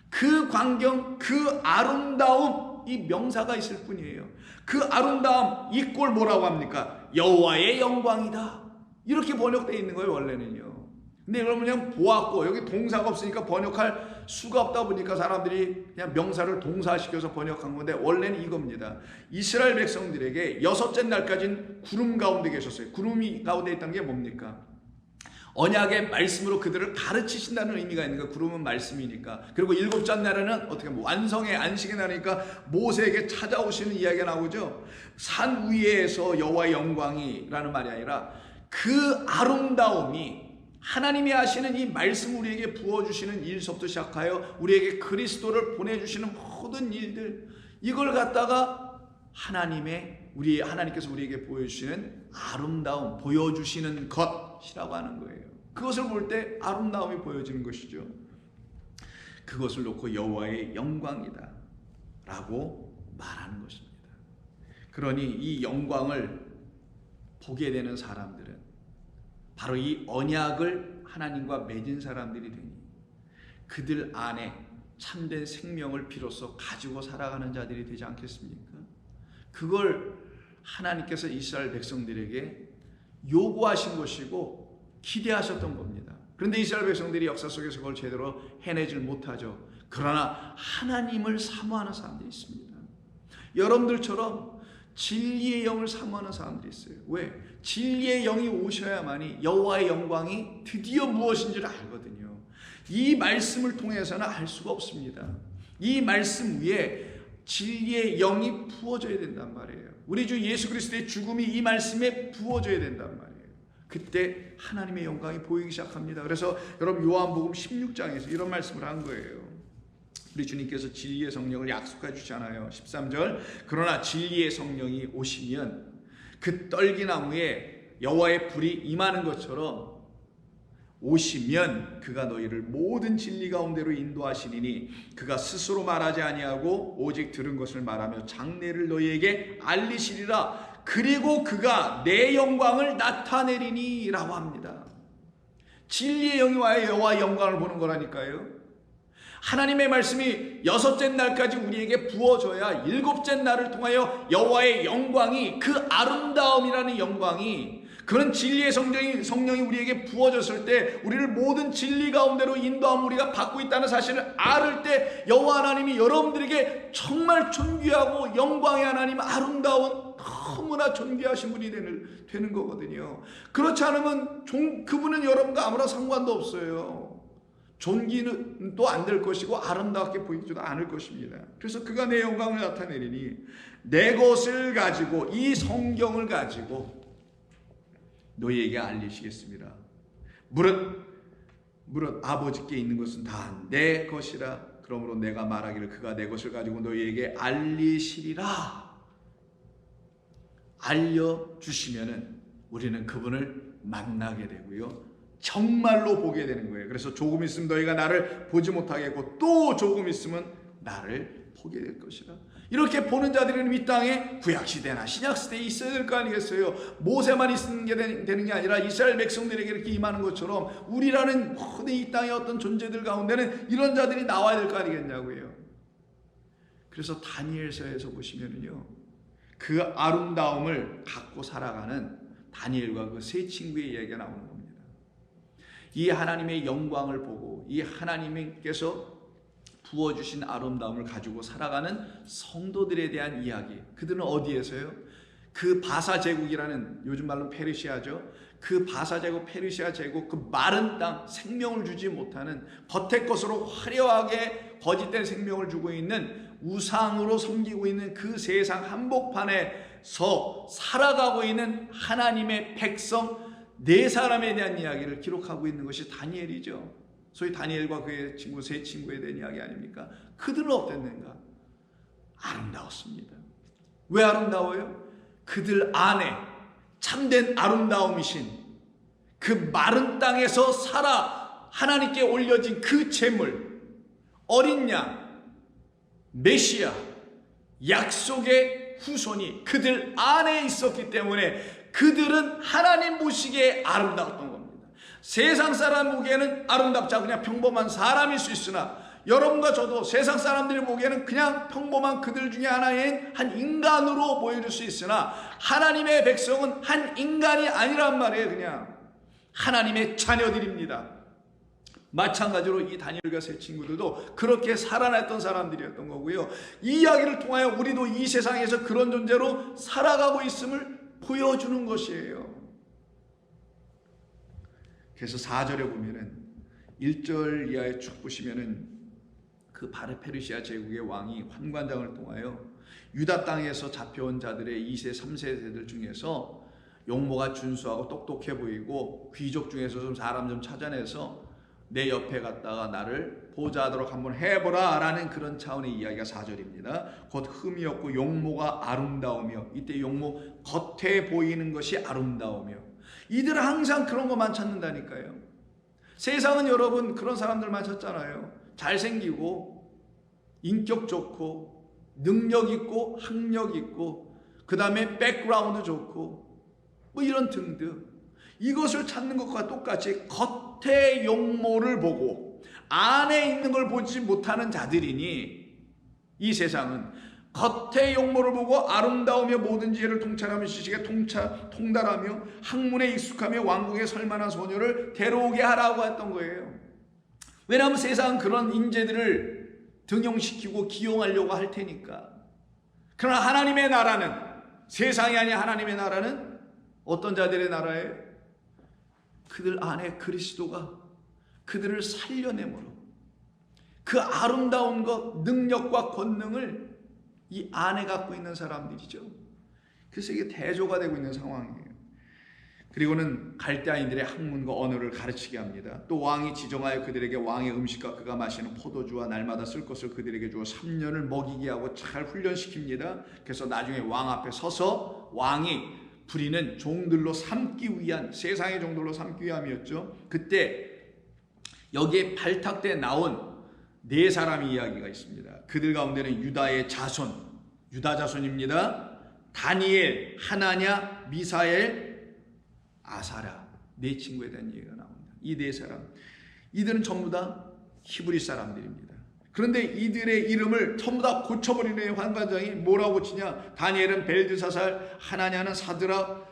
그 광경, 그 아름다움, 이 명사가 있을 뿐이에요. 그 아름다움, 이 꼴 뭐라고 합니까? 여호와의 영광이다. 이렇게 번역되어 있는 거예요, 원래는요. 근데 여러분 그냥 보았고, 여기 동사가 없으니까 번역할 수가 없다 보니까 사람들이 그냥 명사를 동사시켜서 번역한 건데, 원래는 이겁니다. 이스라엘 백성들에게 6째 날까지는 구름 가운데 계셨어요. 구름이 가운데 있다는 게 뭡니까? 언약의 말씀으로 그들을 가르치신다는 의미가 있는 거예요. 구름은 말씀이니까. 그리고 7째 날에는 어떻게 완성의 안식의 날이니까 모세에게 찾아오시는 이야기가 나오죠. 산 위에서 여호와의 영광이라는 말이 아니라 그 아름다움이 하나님이 하시는 이 말씀 우리에게 부어주시는 일서부터 시작하여 우리에게 그리스도를 보내주시는 모든 일들, 이걸 갖다가 하나님께서 우리에게 보여주시는 아름다움, 보여주시는 것이라고 하는 거예요. 그것을 볼 때 아름다움이 보여지는 것이죠. 그것을 놓고 여호와의 영광이다 라고 말하는 것입니다. 그러니 이 영광을 보게 되는 사람들은 바로 이 언약을 하나님과 맺은 사람들이 되니 그들 안에 참된 생명을 비로소 가지고 살아가는 자들이 되지 않겠습니까? 그걸 하나님께서 이스라엘 백성들에게 요구하신 것이고 기대하셨던 겁니다. 그런데 이스라엘 백성들이 역사 속에서 그걸 제대로 해내질 못하죠. 그러나 하나님을 사모하는 사람들이 있습니다. 여러분들처럼 진리의 영을 사모하는 사람들이 있어요. 왜? 진리의 영이 오셔야만이 여호와의 영광이 드디어 무엇인지를 알거든요. 이 말씀을 통해서는 알 수가 없습니다. 이 말씀 위에 진리의 영이 부어져야 된단 말이에요. 우리 주 예수 그리스도의 죽음이 이 말씀에 부어져야 된단 말이에요. 그때 하나님의 영광이 보이기 시작합니다. 그래서 여러분 요한복음 16장에서 이런 말씀을 한 거예요. 우리 주님께서 진리의 성령을 약속해 주잖아요. 13절 그러나 진리의 성령이 오시면 그 떨기나무에 여호와의 불이 임하는 것처럼 오시면 그가 너희를 모든 진리 가운데로 인도하시리니 그가 스스로 말하지 아니하고 오직 들은 것을 말하며 장래를 너희에게 알리시리라. 그리고 그가 내 영광을 나타내리니 라고 합니다. 진리의 영이 와야 여호와의 영광을 보는 거라니까요. 하나님의 말씀이 6째 날까지 우리에게 부어져야 7째 날을 통하여 여호와의 영광이, 그 아름다움이라는 영광이, 그런 진리의 성령이 우리에게 부어졌을 때 우리를 모든 진리 가운데로 인도함 우리가 받고 있다는 사실을 알을 때 여호와 하나님이 여러분들에게 정말 존귀하고 영광의 하나님, 아름다운 너무나 존귀하신 분이 되는 거거든요. 그렇지 않으면 그분은 여러분과 아무런 상관도 없어요. 존귀는 또 안 될 것이고 아름답게 보이지도 않을 것입니다. 그래서 그가 내 영광을 나타내리니 내 것을 가지고, 이 성경을 가지고 너희에게 알리시겠습니다. 무릇 아버지께 있는 것은 다 내 것이라. 그러므로 내가 말하기를 그가 내 것을 가지고 너희에게 알리시리라. 알려주시면은 우리는 그분을 만나게 되고요, 정말로 보게 되는 거예요. 그래서 조금 있으면 너희가 나를 보지 못하겠고 또 조금 있으면 나를 보게 될 것이라. 이렇게 보는 자들은 이 땅에 구약시대나 신약시대에 있어야 될 거 아니겠어요. 모세만 있는 게 되는 게 아니라 이스라엘 백성들에게 이렇게 임하는 것처럼 우리라는 모든 이 땅의 어떤 존재들 가운데는 이런 자들이 나와야 될 거 아니겠냐고요. 그래서 다니엘서에서 보시면은요, 그 아름다움을 갖고 살아가는 다니엘과 그 세 친구의 이야기가 나오는 겁니다. 이 하나님의 영광을 보고 이 하나님께서 부어주신 아름다움을 가지고 살아가는 성도들에 대한 이야기. 그들은 어디에서요? 그 바사 제국이라는, 요즘 말로 페르시아죠. 그 바사 제국, 페르시아 제국, 그 마른 땅, 생명을 주지 못하는, 겉의 것으로 화려하게 거짓된 생명을 주고 있는, 우상으로 섬기고 있는 그 세상 한복판에서 살아가고 있는 하나님의 백성 네 사람에 대한 이야기를 기록하고 있는 것이 다니엘이죠. 소위 다니엘과 그의 친구, 세 친구에 대한 이야기 아닙니까? 그들은 어땠는가? 아름다웠습니다. 왜 아름다워요? 그들 안에 참된 아름다움이신 그 마른 땅에서 살아 하나님께 올려진 그 제물, 어린 양, 메시아, 약속의 후손이 그들 안에 있었기 때문에 그들은 하나님 보시기에 아름다웠던 겁니다. 세상 사람 보기에는 아름답지 않고 그냥 평범한 사람일 수 있으나 여러분과 저도 세상 사람들이 보기에는 그냥 평범한 그들 중에 하나인 한 인간으로 보여줄 수 있으나 하나님의 백성은 한 인간이 아니란 말이에요. 그냥 하나님의 자녀들입니다. 마찬가지로 이 다니엘과 세 친구들도 그렇게 살아났던 사람들이었던 거고요. 이 이야기를 통하여 우리도 이 세상에서 그런 존재로 살아가고 있음을 보여주는 것이에요. 그래서 4절에 보면은 1절 이하에 쭉 보시면은 그 페르시아 제국의 왕이 환관장을 통하여 유다 땅에서 잡혀온 자들의 2세 3세들 중에서 용모가 준수하고 똑똑해 보이고 귀족 중에서 좀 사람 좀 찾아내서 내 옆에 갔다가 나를 보좌하도록 한번 해보라 라는 그런 차원의 이야기가 4절입니다. 곧 흠이 없고 용모가 아름다우며, 이때 용모 겉에 보이는 것이 아름다우며, 이들은 항상 그런 것만 찾는다니까요. 세상은 여러분 그런 사람들만 찾잖아요. 잘생기고 인격 좋고 능력 있고 학력 있고 그 다음에 백그라운드 좋고 뭐 이런 등등, 이것을 찾는 것과 똑같이 겉의 용모를 보고 안에 있는 걸 보지 못하는 자들이니, 이 세상은 겉의 용모를 보고 아름다우며 모든 지혜를 통찰하며 지식에 통달하며 학문에 익숙하며 왕궁에 설만한 소녀를 데려오게 하라고 했던 거예요. 왜냐하면 세상은 그런 인재들을 등용시키고 기용하려고 할 테니까. 그러나 하나님의 나라는, 세상이 아닌 하나님의 나라는 어떤 자들의 나라예요? 그들 안에 그리스도가 그들을 살려내므로 그 아름다운 것, 능력과 권능을 이 안에 갖고 있는 사람들이죠. 그래서 이게 대조가 되고 있는 상황이에요. 그리고는 갈대아인들의 학문과 언어를 가르치게 합니다. 또 왕이 지정하여 그들에게 왕의 음식과 그가 마시는 포도주와 날마다 쓸 것을 그들에게 주어 3년을 먹이게 하고 잘 훈련시킵니다. 그래서 나중에 왕 앞에 서서 왕이 부리는 종들로 삼기 위한, 세상의 종들로 삼기 위함이었죠. 그때 여기에 발탁돼 나온 네 사람의 이야기가 있습니다. 그들 가운데는 유다의 자손, 유다 자손입니다. 다니엘, 하나냐, 미사엘, 아사랴, 네 친구에 대한 얘기가 나옵니다. 이 네 사람, 이들은 전부 다 히브리 사람들입니다. 그런데 이들의 이름을 전부 다 고쳐버리는 환관장이 뭐라고 고치냐? 다니엘은 벨드사살, 하나냐는 사드락,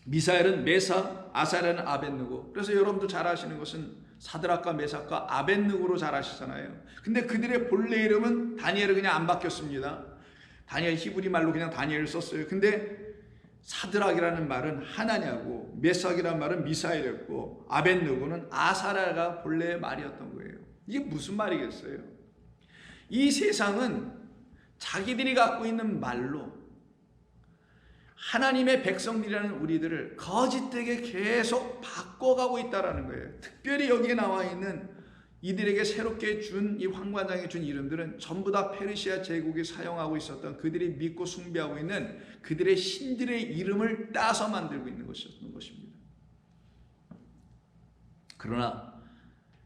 미사엘은 메사, 아사랴는 아벳느고. 그래서 여러분도 잘 아시는 것은 사드락과 메삭과 아벳느고로 잘 아시잖아요. 근데 그들의 본래 이름은 다니엘은 그냥 안 바뀌었습니다. 다니엘 히브리 말로 그냥 다니엘을 썼어요. 근데 사드락이라는 말은 하나냐고, 메삭이라는 말은 미사엘이었고, 아벳느고는 아사랴가 본래의 말이었던 거예요. 이게 무슨 말이겠어요? 이 세상은 자기들이 갖고 있는 말로 하나님의 백성들이라는 우리들을 거짓되게 계속 바꿔가고 있다는 거예요. 특별히 여기에 나와 있는 이들에게 새롭게 준, 이 환관장에 준 이름들은 전부 다 페르시아 제국이 사용하고 있었던, 그들이 믿고 숭배하고 있는 그들의 신들의 이름을 따서 만들고 있는 것입니다. 그러나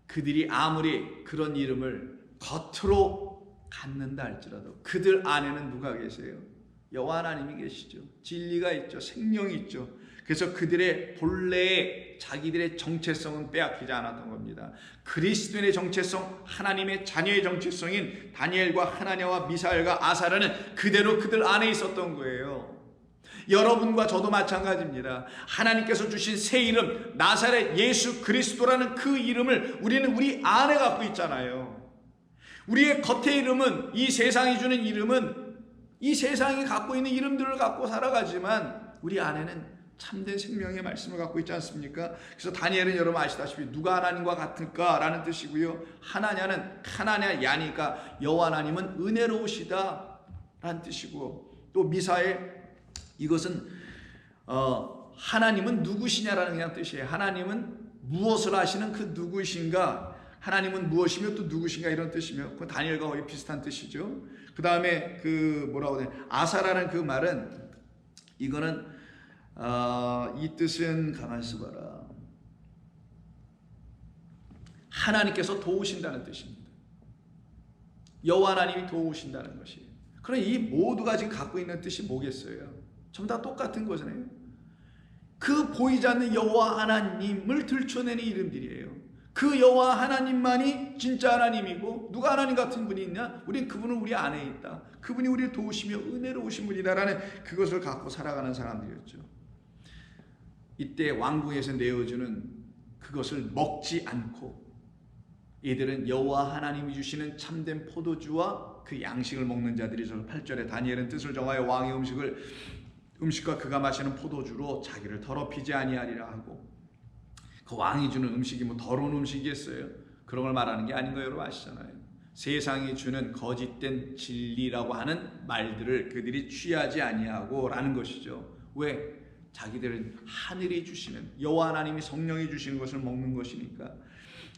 그들이 아무리 그런 이름을 겉으로 갖는다 할지라도 그들 안에는 누가 계세요? 여호와 하나님이 계시죠. 진리가 있죠. 생명이 있죠. 그래서 그들의 본래의 자기들의 정체성은 빼앗기지 않았던 겁니다. 그리스도인의 정체성, 하나님의 자녀의 정체성인 다니엘과 하나냐와 미사엘과 아사랴는 그대로 그들 안에 있었던 거예요. 여러분과 저도 마찬가지입니다. 하나님께서 주신 새 이름 나사렛 예수 그리스도라는 그 이름을 우리는 우리 안에 갖고 있잖아요. 우리의 겉의 이름은, 이 세상이 주는 이름은 이 세상이 갖고 있는 이름들을 갖고 살아가지만 우리 안에는 참된 생명의 말씀을 갖고 있지 않습니까? 그래서 다니엘은 여러분 아시다시피 누가 하나님과 같을까 라는 뜻이고요, 하나냐는 하나냐 야니까 여호와 하나님은 은혜로우시다 라는 뜻이고, 또 미사엘, 이것은 하나님은 누구시냐라는 그냥 뜻이에요. 하나님은 무엇을 하시는 그 누구이신가, 하나님은 무엇이며 또 누구신가 이런 뜻이며, 그 다니엘과 거의 비슷한 뜻이죠. 그 다음에 그 뭐라고 해야 되나, 아사라는 그 말은, 이거는 이 뜻은 가만히 있어봐라, 하나님께서 도우신다는 뜻입니다. 여호와 하나님이 도우신다는 것이에요. 그럼 이 모두가 지금 갖고 있는 뜻이 뭐겠어요? 전부 다 똑같은 거잖아요. 그 보이지 않는 여호와 하나님을 들춰내는 이름들이에요. 그 여호와 하나님만이 진짜 하나님이고, 누가 하나님 같은 분이 있냐? 우린 그분은 우리 안에 있다. 그분이 우리를 도우시며 은혜로우신 분이다라는 그것을 갖고 살아가는 사람들이었죠. 이때 왕궁에서 내어주는 그것을 먹지 않고 이들은 여호와 하나님이 주시는 참된 포도주와 그 양식을 먹는 자들이죠. 8절에 다니엘은 뜻을 정하여 왕의 음식과 그가 마시는 포도주로 자기를 더럽히지 아니하리라 하고, 그 왕이 주는 음식이 뭐 더러운 음식이겠어요? 그런 걸 말하는 게 아닌 거 여러분 아시잖아요. 세상이 주는 거짓된 진리라고 하는 말들을 그들이 취하지 아니하고 라는 것이죠. 왜? 자기들은 하늘이 주시는, 여호와 하나님이 성령이 주시는 것을 먹는 것이니까.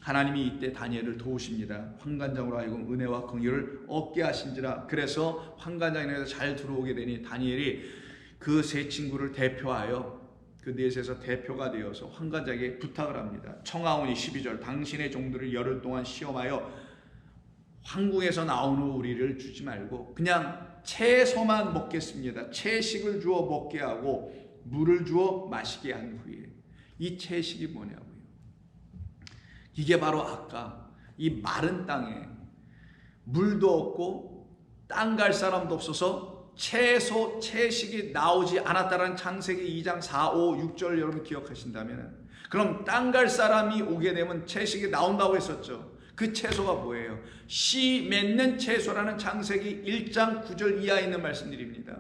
하나님이 이때 다니엘을 도우십니다. 환관장으로 하여금 은혜와 긍휼을 얻게 하신지라. 그래서 환관장에서 잘 들어오게 되니 다니엘이 그 세 친구를 대표하여 그 넷에서 대표가 되어서 환관장에게 부탁을 합니다. 청하오니 12절 당신의 종들을 열흘 동안 시험하여 황궁에서 나온 후 우리를 주지 말고 그냥 채소만 먹겠습니다. 채식을 주어 먹게 하고 물을 주어 마시게 한 후에, 이 채식이 뭐냐고요? 이게 바로 아까 이 마른 땅에 물도 없고 땅 갈 사람도 없어서 채식이 나오지 않았다는 창세기 2장 4, 5, 6절 여러분 기억하신다면, 그럼 땅 갈 사람이 오게 되면 채식이 나온다고 했었죠. 그 채소가 뭐예요? 씨 맺는 채소라는 창세기 1장 9절 이하에 있는 말씀드립니다.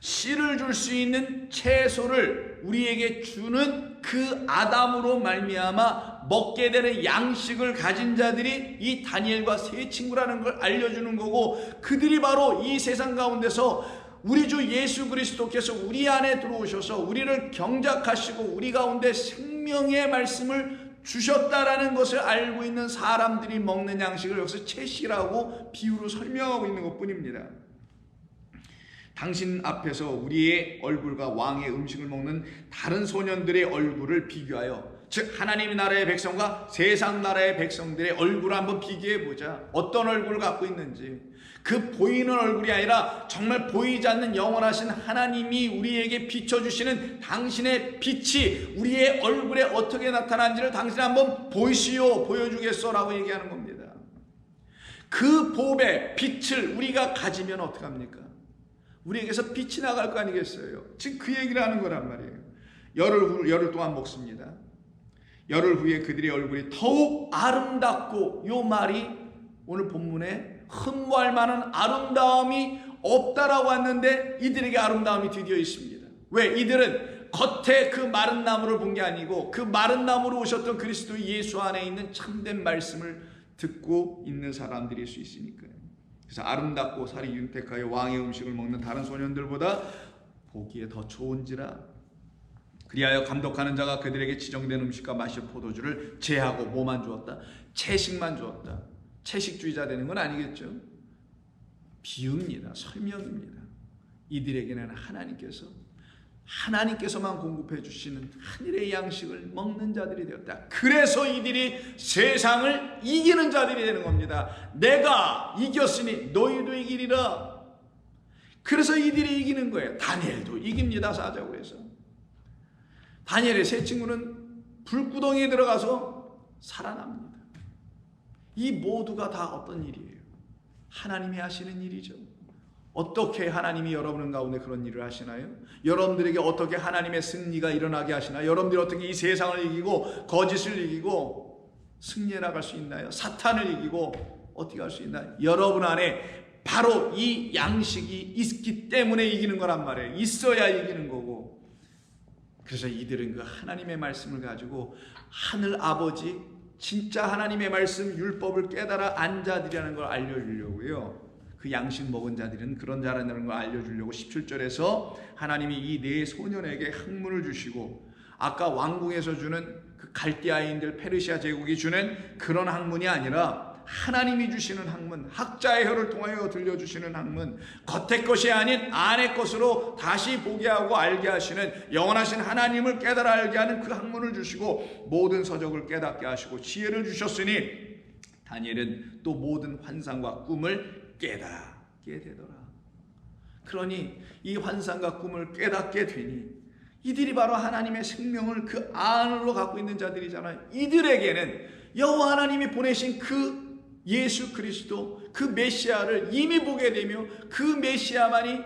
씨를 줄 수 있는 채소를 우리에게 주는 그 아담으로 말미암아 먹게 되는 양식을 가진 자들이 이 다니엘과 세 친구라는 걸 알려주는 거고, 그들이 바로 이 세상 가운데서 우리 주 예수 그리스도께서 우리 안에 들어오셔서 우리를 경작하시고 우리 가운데 생명의 말씀을 주셨다라는 것을 알고 있는 사람들이 먹는 양식을 여기서 채식이라고 비유로 설명하고 있는 것뿐입니다. 당신 앞에서 우리의 얼굴과 왕의 음식을 먹는 다른 소년들의 얼굴을 비교하여, 즉 하나님의 나라의 백성과 세상 나라의 백성들의 얼굴을 한번 비교해보자. 어떤 얼굴을 갖고 있는지. 그 보이는 얼굴이 아니라 정말 보이지 않는 영원하신 하나님이 우리에게 비춰주시는 당신의 빛이 우리의 얼굴에 어떻게 나타나는지를 당신이 한번 보여주겠소 라고 얘기하는 겁니다. 그 복의 빛을 우리가 가지면 어떡합니까? 우리에게서 빛이 나갈 거 아니겠어요? 지금 그 얘기를 하는 거란 말이에요. 열흘 동안 먹습니다. 열흘 후에 그들의 얼굴이 더욱 아름답고, 요 말이 오늘 본문에 흠모할 만한 아름다움이 없다라고 했는데 이들에게 아름다움이 드디어 있습니다. 왜? 이들은 겉에 그 마른 나무를 본 게 아니고 그 마른 나무로 오셨던 그리스도 예수 안에 있는 참된 말씀을 듣고 있는 사람들일 수 있으니까요. 그래서 아름답고 살이 윤택하여 왕의 음식을 먹는 다른 소년들보다 보기에 더 좋은지라. 그리하여 감독하는 자가 그들에게 지정된 음식과 마실 포도주를 제하고 뭐만 주었다? 채식만 주었다. 채식주의자 되는 건 아니겠죠. 비유입니다. 설명입니다. 이들에게는 하나님께서만 공급해 주시는 하늘의 양식을 먹는 자들이 되었다. 그래서 이들이 세상을 이기는 자들이 되는 겁니다. 내가 이겼으니 너희도 이기리라. 그래서 이들이 이기는 거예요. 다니엘도 이깁니다. 사자고 해서. 다니엘의 세 친구는 불구덩이에 들어가서 살아납니다. 이 모두가 다 어떤 일이에요? 하나님이 하시는 일이죠. 어떻게 하나님이 여러분 가운데 그런 일을 하시나요? 여러분들에게 어떻게 하나님의 승리가 일어나게 하시나요? 여러분들이 어떻게 이 세상을 이기고 거짓을 이기고 승리해 나갈 수 있나요? 사탄을 이기고 어떻게 할 수 있나요? 여러분 안에 바로 이 양식이 있기 때문에 이기는 거란 말이에요. 있어야 이기는 거고. 그래서 이들은 그 하나님의 말씀을 가지고 하늘 아버지, 진짜 하나님의 말씀 율법을 깨달아 안 자들이라는 걸 알려주려고요. 그 양식 먹은 자들은 그런 자라는 걸 알려주려고 17절에서 하나님이 이 네 소년에게 학문을 주시고, 아까 왕궁에서 주는 그 갈대아인들 페르시아 제국이 주는 그런 학문이 아니라 하나님이 주시는 학문, 학자의 혀를 통하여 들려주시는 학문, 겉의 것이 아닌 안의 것으로 다시 보게 하고 알게 하시는 영원하신 하나님을 깨달아 알게 하는 그 학문을 주시고 모든 서적을 깨닫게 하시고 지혜를 주셨으니 다니엘은 또 모든 환상과 꿈을 깨닫게 되더라. 그러니 이 환상과 꿈을 깨닫게 되니 이들이 바로 하나님의 생명을 그 안으로 갖고 있는 자들이잖아요. 이들에게는 여호와 하나님이 보내신 그 예수 그리스도, 그 메시아를 이미 보게 되며 그 메시아만이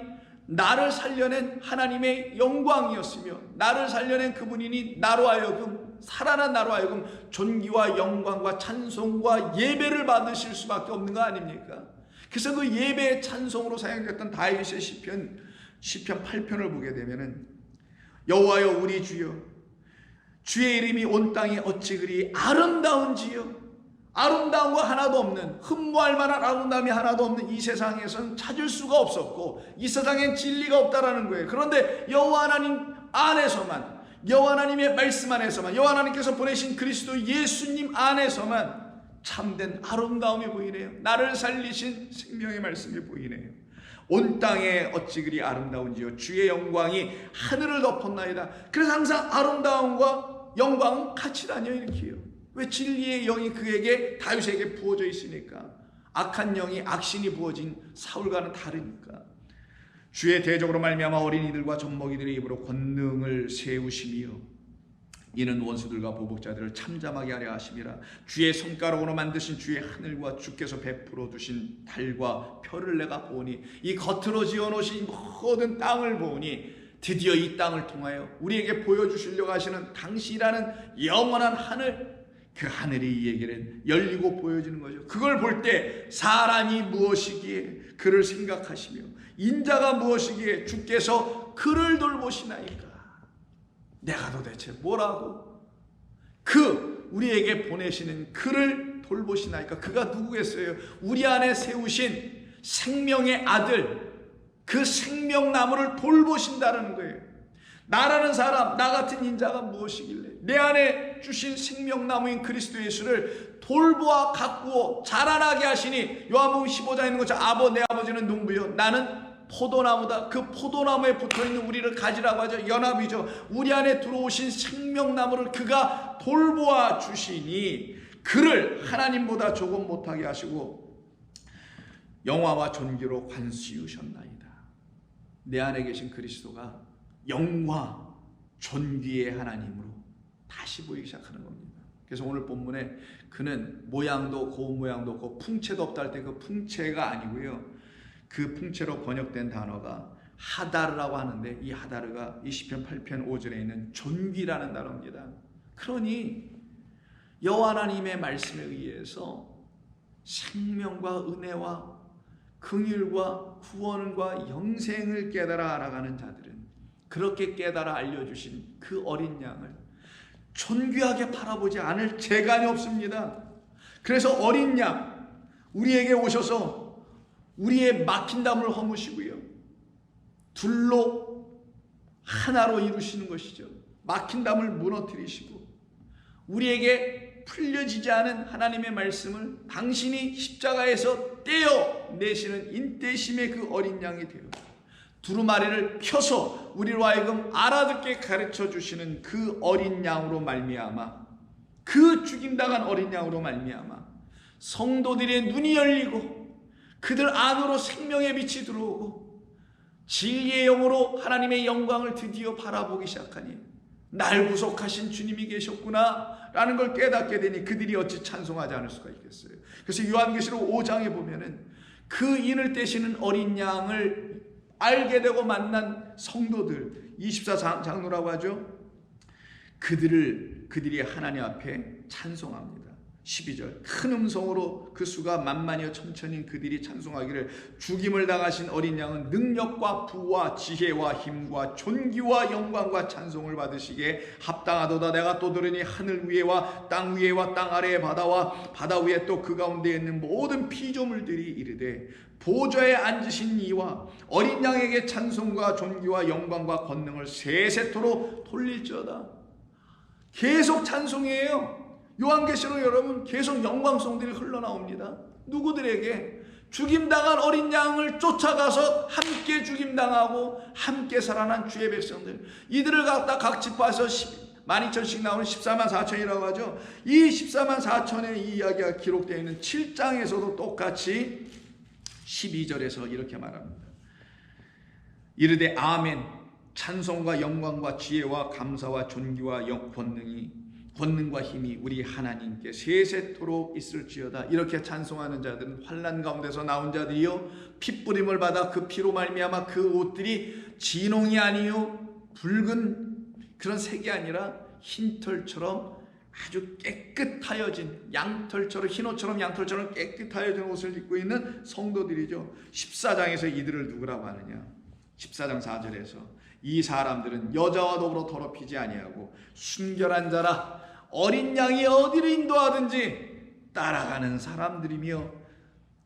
나를 살려낸 하나님의 영광이었으며 나를 살려낸 그분이니 나로 하여금, 살아난 나로 하여금 존귀와 영광과 찬송과 예배를 받으실 수밖에 없는 거 아닙니까? 그래서 그 예배의 찬송으로 사용됐던 다윗의 시편 8편을 보게 되면은 여호와여 우리 주여, 주의 이름이 온 땅에 어찌 그리 아름다운지요. 아름다운 거 하나도 없는, 흠모할 만한 아름다움이 하나도 없는 이 세상에서는 찾을 수가 없었고 이 세상엔 진리가 없다라는 거예요. 그런데 여호와 하나님 안에서만, 여호와 하나님의 말씀 안에서만, 여호와 하나님께서 보내신 그리스도 예수님 안에서만 참된 아름다움이 보이네요. 나를 살리신 생명의 말씀이 보이네요. 온 땅에 어찌 그리 아름다운지요, 주의 영광이 하늘을 덮었나이다. 그래서 항상 아름다움과 영광은 같이 다녀 이렇게요. 왜? 진리의 영이 그에게, 다윗에게 부어져 있으니까. 악한 영이, 악신이 부어진 사울과는 다르니까. 주의 대적으로 말미암아 어린이들과 젖먹이들의 입으로 권능을 세우시며 이는 원수들과 보복자들을 참잠하게 하려 하심이라. 주의 손가락으로 만드신 주의 하늘과 주께서 베풀어 두신 달과 별을 내가 보니, 이 겉으로 지어놓으신 모든 땅을 보니 드디어 이 땅을 통하여 우리에게 보여주시려고 하시는 당신이라는 영원한 하늘, 그 하늘이 이에게는 열리고 보여지는 거죠. 그걸 볼 때 사람이 무엇이기에 그를 생각하시며 인자가 무엇이기에 주께서 그를 돌보시나이까. 내가 도대체 뭐라고? 우리에게 보내시는 그를 돌보시나이까. 그가 누구겠어요? 우리 안에 세우신 생명의 아들, 그 생명나무를 돌보신다는 거예요. 나라는 사람, 나 같은 인자가 무엇이길래 내 안에 주신 생명나무인 그리스도 예수를 돌보아 가꾸어 자라나게 하시니, 요한복음 15장에 있는 것처럼 내 아버지는 농부요 나는 포도나무다. 그 포도나무에 붙어있는 우리를 가지라고 하죠. 연합이죠. 우리 안에 들어오신 생명나무를 그가 돌보아 주시니 그를 하나님보다 조금 못하게 하시고 영화와 존귀로 관시우셨나이다. 내 안에 계신 그리스도가 영화 존귀의 하나님으로 다시 보이기 시작하는 겁니다. 그래서 오늘 본문에 그는 모양도 고운 모양도 없고 풍채도 없다 할 때 그 풍채가 아니고요, 그 풍채로 번역된 단어가 하다르라고 하는데, 이 하다르가 이 시편 8편 5절에 있는 존귀라는 단어입니다. 그러니 여호와 하나님의 말씀에 의해서 생명과 은혜와 긍휼과 구원과 영생을 깨달아 알아가는 자들은 그렇게 깨달아 알려주신 그 어린 양을 존귀하게 바라보지 않을 재간이 없습니다. 그래서 어린 양, 우리에게 오셔서 우리의 막힌 담을 허무시고요, 둘로 하나로 이루시는 것이죠. 막힌 담을 무너뜨리시고 우리에게 풀려지지 않은 하나님의 말씀을 당신이 십자가에서 떼어내시는 인대심의 그 어린 양이 되어 두루마리를 펴서 우리로 하여금 알아듣게 가르쳐 주시는 그 어린 양으로 말미암아, 그 죽임당한 어린 양으로 말미암아 성도들의 눈이 열리고 그들 안으로 생명의 빛이 들어오고 진리의 영으로 하나님의 영광을 드디어 바라보기 시작하니 날 구속하신 주님이 계셨구나 라는 걸 깨닫게 되니 그들이 어찌 찬송하지 않을 수가 있겠어요. 그래서 요한계시록 5장에 보면은 그 인을 떼시는 어린 양을 알게 되고 만난 성도들, 24장로라고 하죠. 그들이 하나님 앞에 찬송합니다. 12절 큰 음성으로 그 수가 만만이여 천천인 그들이 찬송하기를 죽임을 당하신 어린 양은 능력과 부와 지혜와 힘과 존귀와 영광과 찬송을 받으시기에 합당하도다. 내가 또 들으니 하늘 위에와 땅 위에와 땅 아래의 바다와 바다 위에 또 그 가운데 있는 모든 피조물들이 이르되 보좌에 앉으신 이와 어린 양에게 찬송과 존귀와 영광과 권능을 세세토록 돌릴지어다. 계속 찬송이에요. 요한계시록 여러분 계속 영광송들이 흘러나옵니다. 누구들에게? 죽임당한 어린 양을 쫓아가서 함께 죽임당하고 함께 살아난 주의 백성들, 이들을 갖다 각 지파에서 12,000씩 나오는 14만 4천이라고 하죠. 이 14만 4천의 이 이야기가 기록되어 있는 7장에서도 똑같이 12절에서 이렇게 말합니다. 이르되 아멘. 찬송과 영광과 지혜와 감사와 존귀와 권능과 힘이 우리 하나님께 세세토록 있을지어다. 이렇게 찬송하는 자들은 환난 가운데서 나온 자들이요 핏부림을 받아 그 피로 말미암아 그 옷들이 진홍이 아니요 붉은 그런 색이 아니라 흰 털처럼 아주 깨끗하여진 양털처럼 흰옷처럼 양털처럼 깨끗하여진 옷을 입고 있는 성도들이죠. 14장에서 이들을 누구라고 하느냐? 14장 4절에서 이 사람들은 여자와 더불어 더럽히지 아니하고 순결한 자라 어린 양이 어디를 인도하든지 따라가는 사람들이며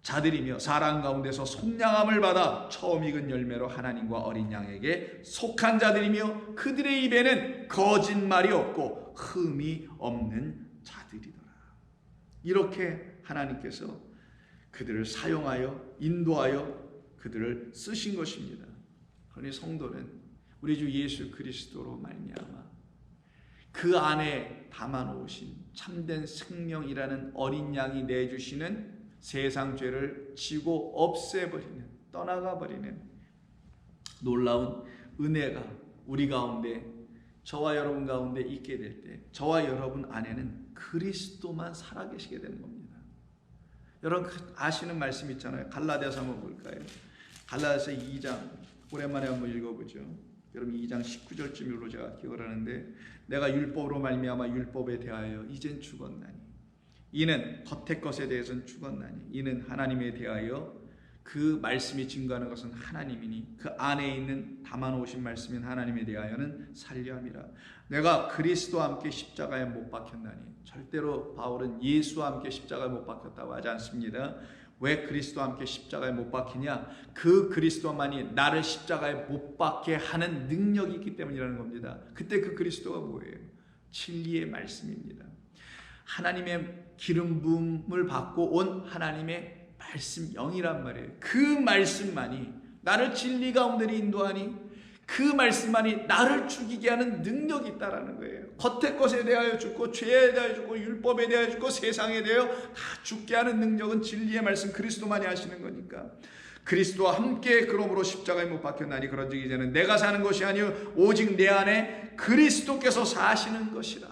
자들이며 사람 가운데서 속량함을 받아 처음 익은 열매로 하나님과 어린 양에게 속한 자들이며 그들의 입에는 거짓말이 없고 흠이 없는 자들이더라. 이렇게 하나님께서 그들을 사용하여 인도하여 그들을 쓰신 것입니다. 그러니 성도는 우리 주 예수 그리스도로 말미암아 그 안에 담아놓으신 참된 생명이라는 어린 양이 내주시는 세상 죄를 지고 없애버리는 떠나가버리는 놀라운 은혜가 우리 가운데 저와 여러분 가운데 있게 될 때 저와 여러분 안에는 그리스도만 살아계시게 되는 겁니다. 여러분 아시는 말씀 있잖아요. 갈라디아서 한번 볼까요? 갈라디아서 2장 오랜만에 한번 읽어보죠. 여러분 2장 19절쯤으로 제가 기억을 하는데 내가 율법으로 말미암아 율법에 대하여 이젠 죽었나니 이는 겉의 것에 대해서는 죽었나니 이는 하나님에 대하여 그 말씀이 증거하는 것은 하나님이니 그 안에 있는 담아놓으신 말씀인 하나님에 대하여는 살려함이라. 내가 그리스도와 함께 십자가에 못 박혔나니 절대로 바울은 예수와 함께 십자가에 못 박혔다고 하지 않습니다. 왜 그리스도와 함께 십자가에 못 박히냐? 그 그리스도만이 나를 십자가에 못 박게 하는 능력이 있기 때문이라는 겁니다. 그때 그 그리스도가 뭐예요? 진리의 말씀입니다. 하나님의 기름 부음을 받고 온 하나님의 말씀 영이란 말이에요. 그 말씀만이 나를 진리 가운데 인도하니 그 말씀만이 나를 죽이게 하는 능력이 있다라는 거예요. 겉의 것에 대하여 죽고 죄에 대하여 죽고 율법에 대하여 죽고 세상에 대하여 다 죽게 하는 능력은 진리의 말씀 그리스도만이 하시는 거니까 그리스도와 함께 그러므로 십자가에 못 박혔나니 그런즉 이제는 내가 사는 것이 아니요 오직 내 안에 그리스도께서 사시는 것이라.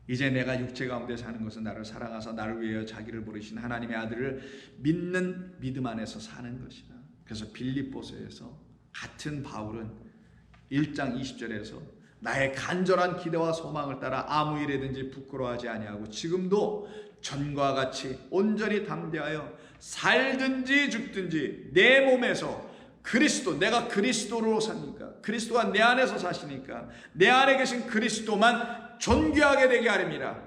이제 내가 육체 가운데 사는 것은 나를 사랑하사 나를 위하여 자기를 버리신 하나님의 아들을 믿는 믿음 안에서 사는 것이다. 그래서 빌립보서에서 같은 바울은 1장 20절에서 나의 간절한 기대와 소망을 따라 아무 일에든지 부끄러워하지 아니하고 지금도 전과 같이 온전히 담대하여 살든지 죽든지 내 몸에서 그리스도 내가 그리스도로 사니까 그리스도가 내 안에서 사시니까 내 안에 계신 그리스도만 존귀하게 되게 하렵니다.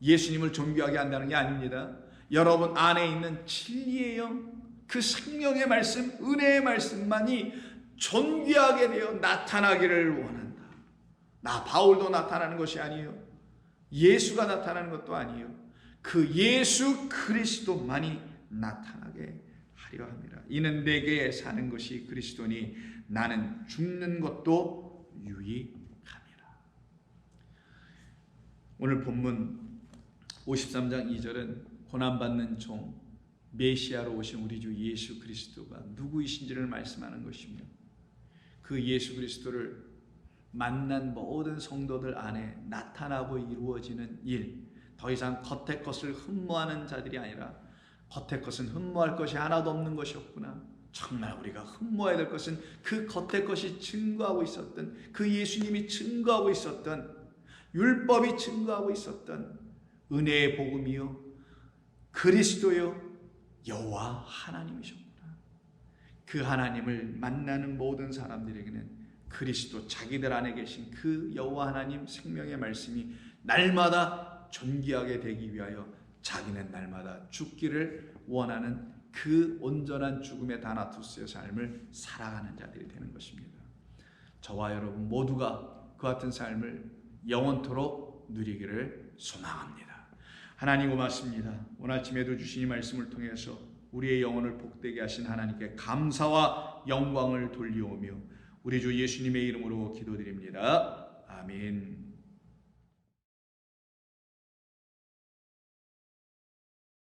예수님을 존귀하게 한다는 게 아닙니다. 여러분 안에 있는 진리의 영 그 생명의 말씀 은혜의 말씀만이 존귀하게 되어 나타나기를 원한다. 나 바울도 나타나는 것이 아니에요. 예수가 나타나는 것도 아니에요. 그 예수 그리스도만이 나타나게 하려 합니다. 이는 내게 사는 것이 그리스도니 나는 죽는 것도 유익함이라. 오늘 본문 53장 2절은 고난받는 종 메시아로 오신 우리 주 예수 그리스도가 누구이신지를 말씀하는 것이며 그 예수 그리스도를 만난 모든 성도들 안에 나타나고 이루어지는 일, 더 이상 겉의 것을 흠모하는 자들이 아니라 겉의 것은 흠모할 것이 하나도 없는 것이었구나. 정말 우리가 흠모해야 될 것은 그 겉의 것이 증거하고 있었던 그 예수님이 증거하고 있었던 율법이 증거하고 있었던 은혜의 복음이요 그리스도요 여호와 하나님이셨구나. 그 하나님을 만나는 모든 사람들에게는 그리스도 자기들 안에 계신 그 여호와 하나님 생명의 말씀이 날마다 존귀하게 되기 위하여 자기는 날마다 죽기를 원하는 그 온전한 죽음의 다나투스의 삶을 살아가는 자들이 되는 것입니다. 저와 여러분 모두가 그 같은 삶을 영원토록 누리기를 소망합니다. 하나님 고맙습니다. 오늘 아침에도 주신 이 말씀을 통해서 우리의 영혼을 복되게 하신 하나님께 감사와 영광을 돌리오며 우리 주 예수님의 이름으로 기도드립니다. 아멘.